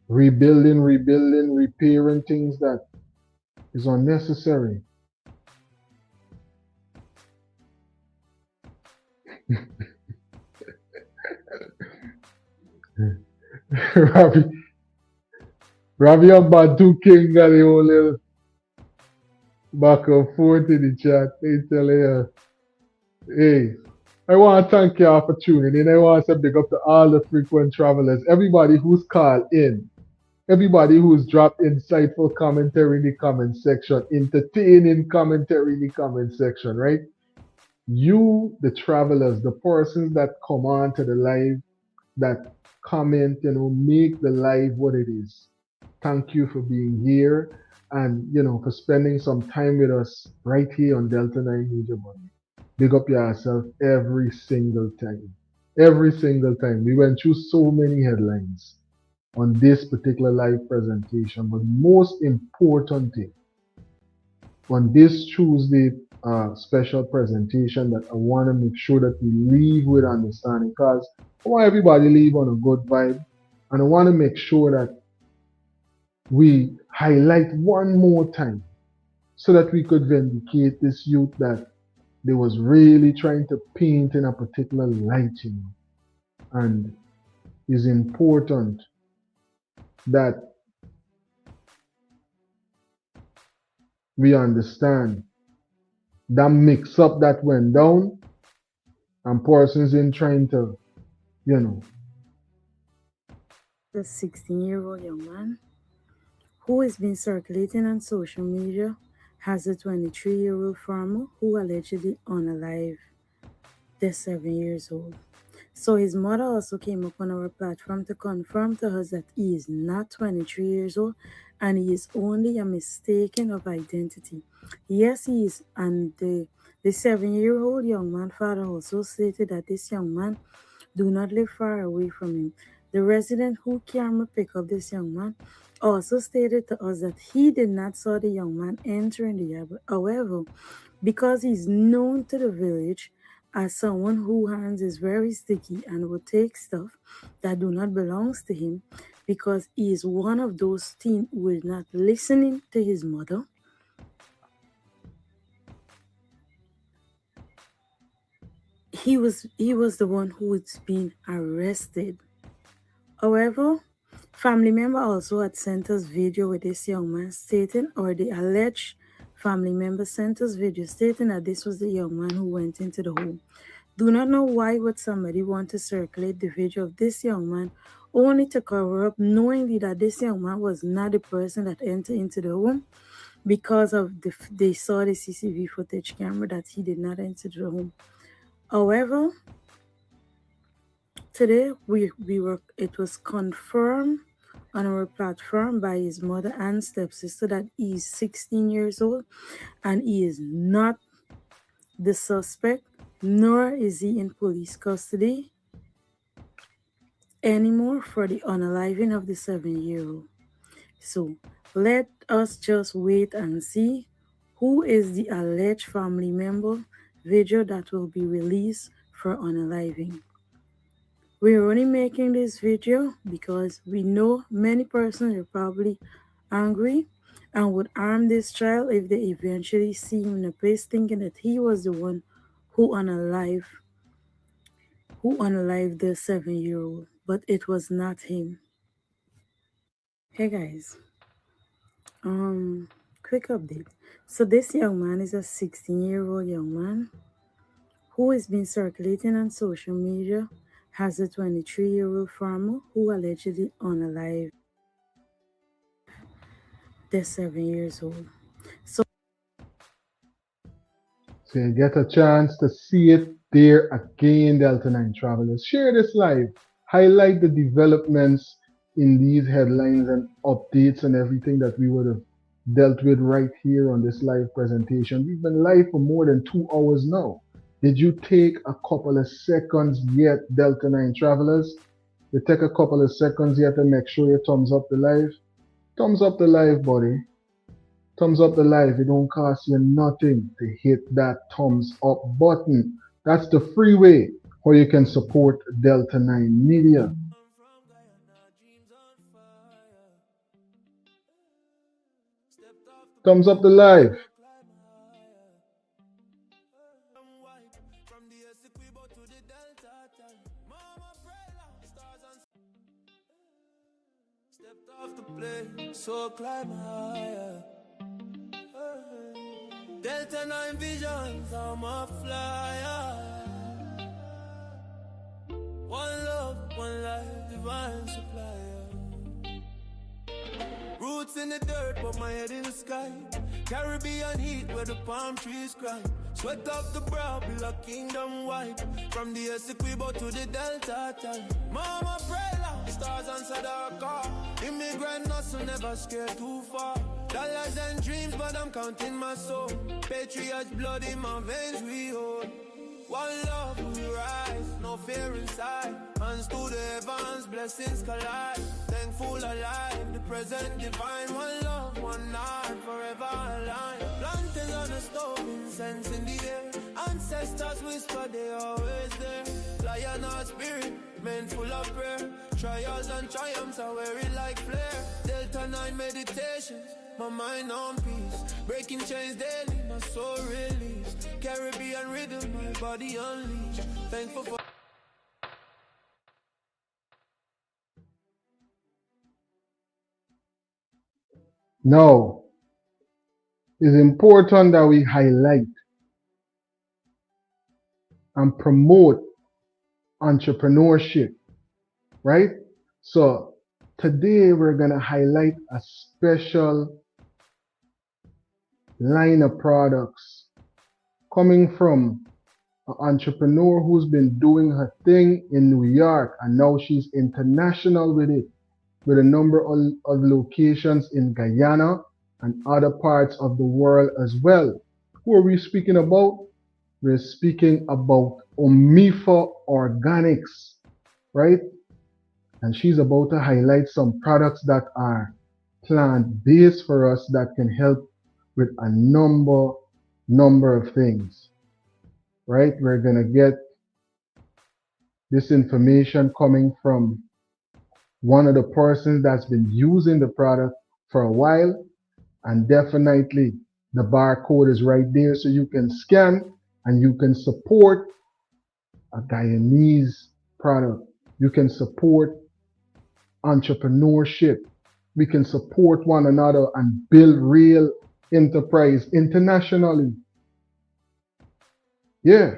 rebuilding, repairing things that is unnecessary. Ravi and Badu King got a whole little back and forth in the chat. They tell you, hey, I want to thank you all for tuning in. I want to say big up to all the frequent travelers, everybody who's called in, everybody who's dropped insightful commentary in the comment section, entertaining commentary in the comment section, right? You, the travelers, the persons that come on to the live, that comment, you know, make the live what it is. Thank you for being here and, you know, for spending some time with us right here on Delta 9 Media Money. Big up yourself every single time. Every single time. We went through so many headlines on this particular live presentation, but most important thing, on this Tuesday special presentation that I want to make sure that we leave with understanding, because I want everybody to leave on a good vibe, and I want to make sure that we highlight one more time so that we could vindicate this youth that they was really trying to paint in a particular light, you know. And it's important that we understand that mix up that went down and persons in trying to, you know. The 16-year-old young man who has been circulating on social media has a 23-year-old farmer who allegedly unalived their 7 years old. So his mother also came up on our platform to confirm to us that he is not 23 years old and he is only a mistaken of identity. Yes, he is. And the 7-year-old young man father also stated that this young man do not live far away from him. The resident who camera picked up this young man also stated to us that he did not saw the young man entering the yard. However, because he's known to the village as someone whose hands is very sticky and will take stuff that do not belongs to him, because he is one of those teen who is not listening to his mother, he was the one who was being arrested. However, family member also had sent us video with this young man stating, or the alleged family member sent us video stating that this was the young man who went into the home. Do not know why would somebody want to circulate the video of this young man only to cover up, knowingly that this young man was not the person that entered into the home, because of they saw the CCTV footage camera that he did not enter the home. However, today it was confirmed on our platform by his mother and stepsister that he is 16 years old and he is not the suspect, nor is he in police custody anymore for the unaliving of the 7-year-old. So let us just wait and see who is the alleged family member video that will be released for unaliving. We're only making this video because we know many persons are probably angry and would harm this child if they eventually see him in a place thinking that he was the one who unalived the 7-year-old, but it was not him. Hey guys, quick update. So this young man is a 16-year-old young man who has been circulating on social media as a 23-year-old farmer who allegedly unalived the 7 years old. So you get a chance to see it there again, Delta 9 travelers. Share this live. Highlight the developments in these headlines and updates and everything that we would have dealt with right here on this live presentation. We've been live for more than 2 hours now. Did you take a couple of seconds yet, Delta 9 travelers? You take a couple of seconds yet and make sure you thumbs up the live. Thumbs up the live, buddy. Thumbs up the live. It don't cost you nothing to hit that thumbs up button. That's the free way how you can support Delta 9 Media. Thumbs up the live. So climb higher. Delta 9 visions, I'm a flyer. One love, one life, divine supplier. Roots in the dirt, but my head in the sky. Caribbean heat where the palm trees cry. Sweat up the brow, build a kingdom wide. From the Essequibo to the Delta time. Mama pray loud, stars answer our car. Immigrant hustle, never scared too far. Dollars and dreams, but I'm counting my soul. Patriots blood in my veins, we hold. One love, we rise, no fear inside. Hands to the heavens, blessings collide. Thankful alive, the present divine. One love, one night, forever alive. Planting on the stove, incense in the air. Ancestors whisper, they always there. Lion our spirit, men full of prayer. Trials and triumphs are weary like flare. Delta 9 meditations, my mind on peace. Breaking chains daily, my soul released. Caribbean rhythm, my body unleashed. Thankful for Now, it's important that we highlight and promote entrepreneurship, right? So today we're going to highlight a special line of products coming from an entrepreneur who's been doing her thing in New York, and now she's international with it, with a number of locations in Guyana and other parts of the world as well. Who are we speaking about? We're speaking about Omifa Organics, right? And she's about to highlight some products that are plant-based for us that can help with a number of things, right? We're gonna get this information coming from one of the persons that's been using the product for a while, and definitely the barcode is right there so you can scan and you can support a Guyanese product. You can support entrepreneurship. We can support one another and build real enterprise internationally. Yeah,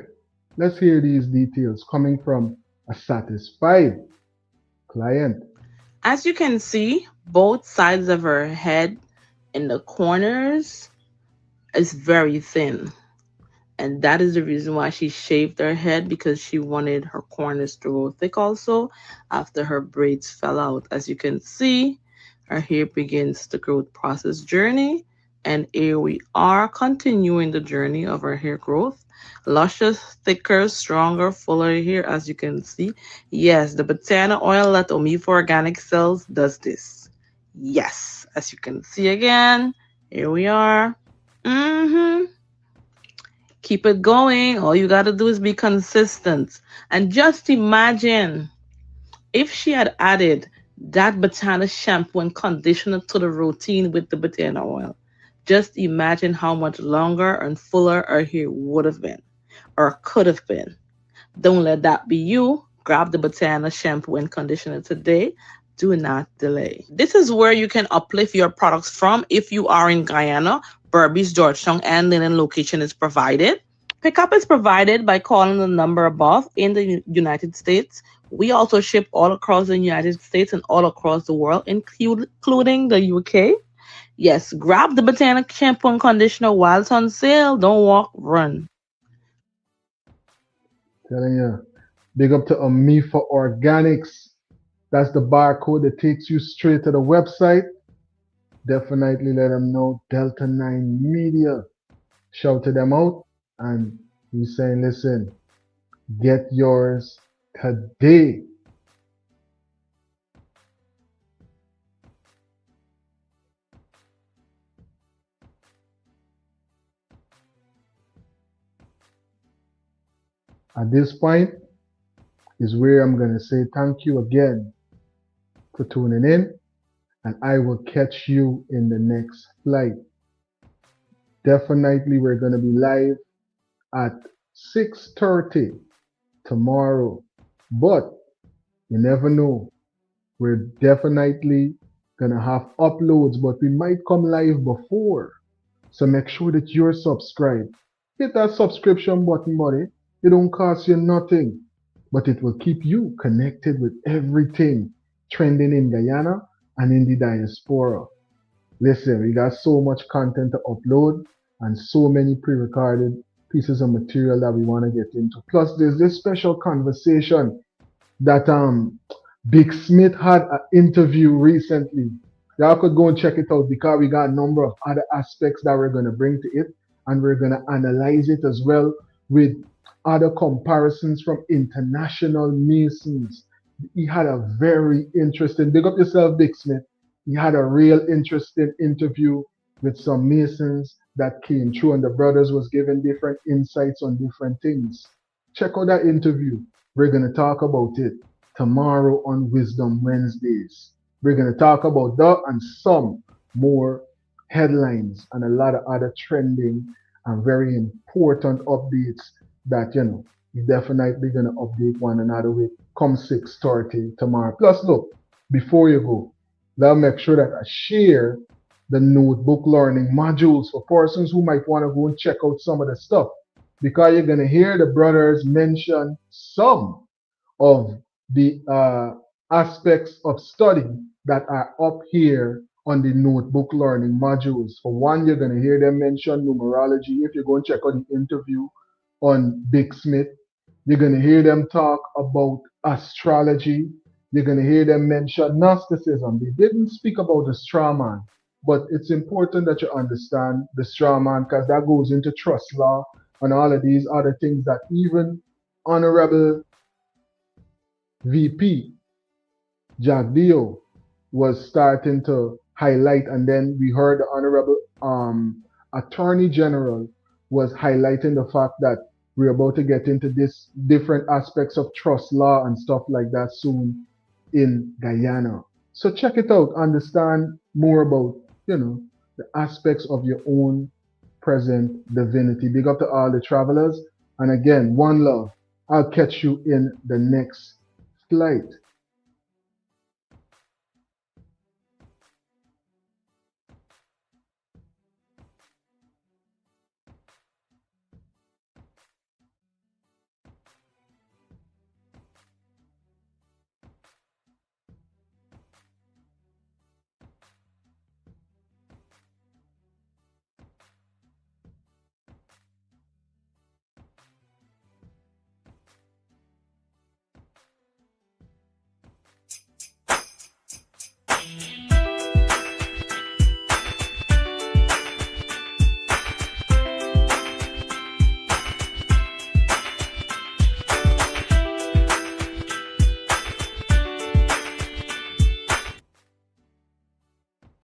let's hear these details coming from a satisfied client. As you can see, both sides of her head in the corners is very thin. And that is the reason why she shaved her head, because she wanted her corners to grow thick also after her braids fell out. As you can see, her hair begins the growth process journey. And here we are continuing the journey of her hair growth. Luscious, thicker, stronger, fuller hair, as you can see. Yes, the banana oil that Omifa Organic sells does this. Yes, as you can see again, here we are. Keep it going. All you got to do is be consistent. And just imagine if she had added that banana shampoo and conditioner to the routine with the banana oil. Just imagine how much longer and fuller her hair would have been or could have been. Don't let that be you. Grab the banana shampoo and conditioner today. Do not delay. This is where you can uplift your products from if you are in Guyana. Berbice, Georgetown, and Linen location is provided. Pickup is provided by calling the number above in the United States. We also ship all across the United States and all across the world, including the UK. Yes, grab the Botanic shampoo and conditioner while it's on sale. Don't walk, run. Telling you, big up to Omifa Organics. That's the barcode that takes you straight to the website. Definitely let them know Delta 9 Media. Shout to them out, and he's saying, listen, get yours today. At this point is where I'm going to say thank you again for tuning in, and I will catch you in the next flight. Definitely we're going to be live at 6:30 tomorrow, but you never know. We're definitely going to have uploads, but we might come live before. So make sure that you're subscribed. Hit that subscription button, buddy. It don't cost you nothing, but it will keep you connected with everything trending in Guyana and in the diaspora. Listen, we got so much content to upload and so many pre-recorded pieces of material that we want to get into. Plus, there's this special conversation that Big Smith had an interview recently. Y'all could go and check it out because we got a number of other aspects that we're going to bring to it, and we're going to analyze it as well with other comparisons from international masons. He had a very interesting, big up yourself, Big Smith. He had a real interesting interview with some masons that came through, and the brothers was giving different insights on different things. Check out that interview. We're going to talk about it tomorrow on Wisdom Wednesdays. We're going to talk about that and some more headlines and a lot of other trending and very important updates that, we're definitely going to update one another with come 6:30 tomorrow. Plus, look, before you go, let's make sure that I share the notebook learning modules for persons who might want to go and check out some of the stuff, because you're going to hear the brothers mention some of the aspects of study that are up here on the notebook learning modules. For one, you're going to hear them mention numerology. If you go and check out the interview on Big Smith. You're going to hear them talk about astrology. You're going to hear them mention Gnosticism. They didn't speak about the straw man, but it's important that you understand the straw man because that goes into trust law and all of these other things that even Honorable VP Jack Dio was starting to highlight, and then we heard the Honorable Attorney General was highlighting the fact that we're about to get into this different aspects of trust law and stuff like that soon in Guyana. So check it out, understand more about, the aspects of your own present divinity. Big up to all the travelers. And again, one love. I'll catch you in the next flight.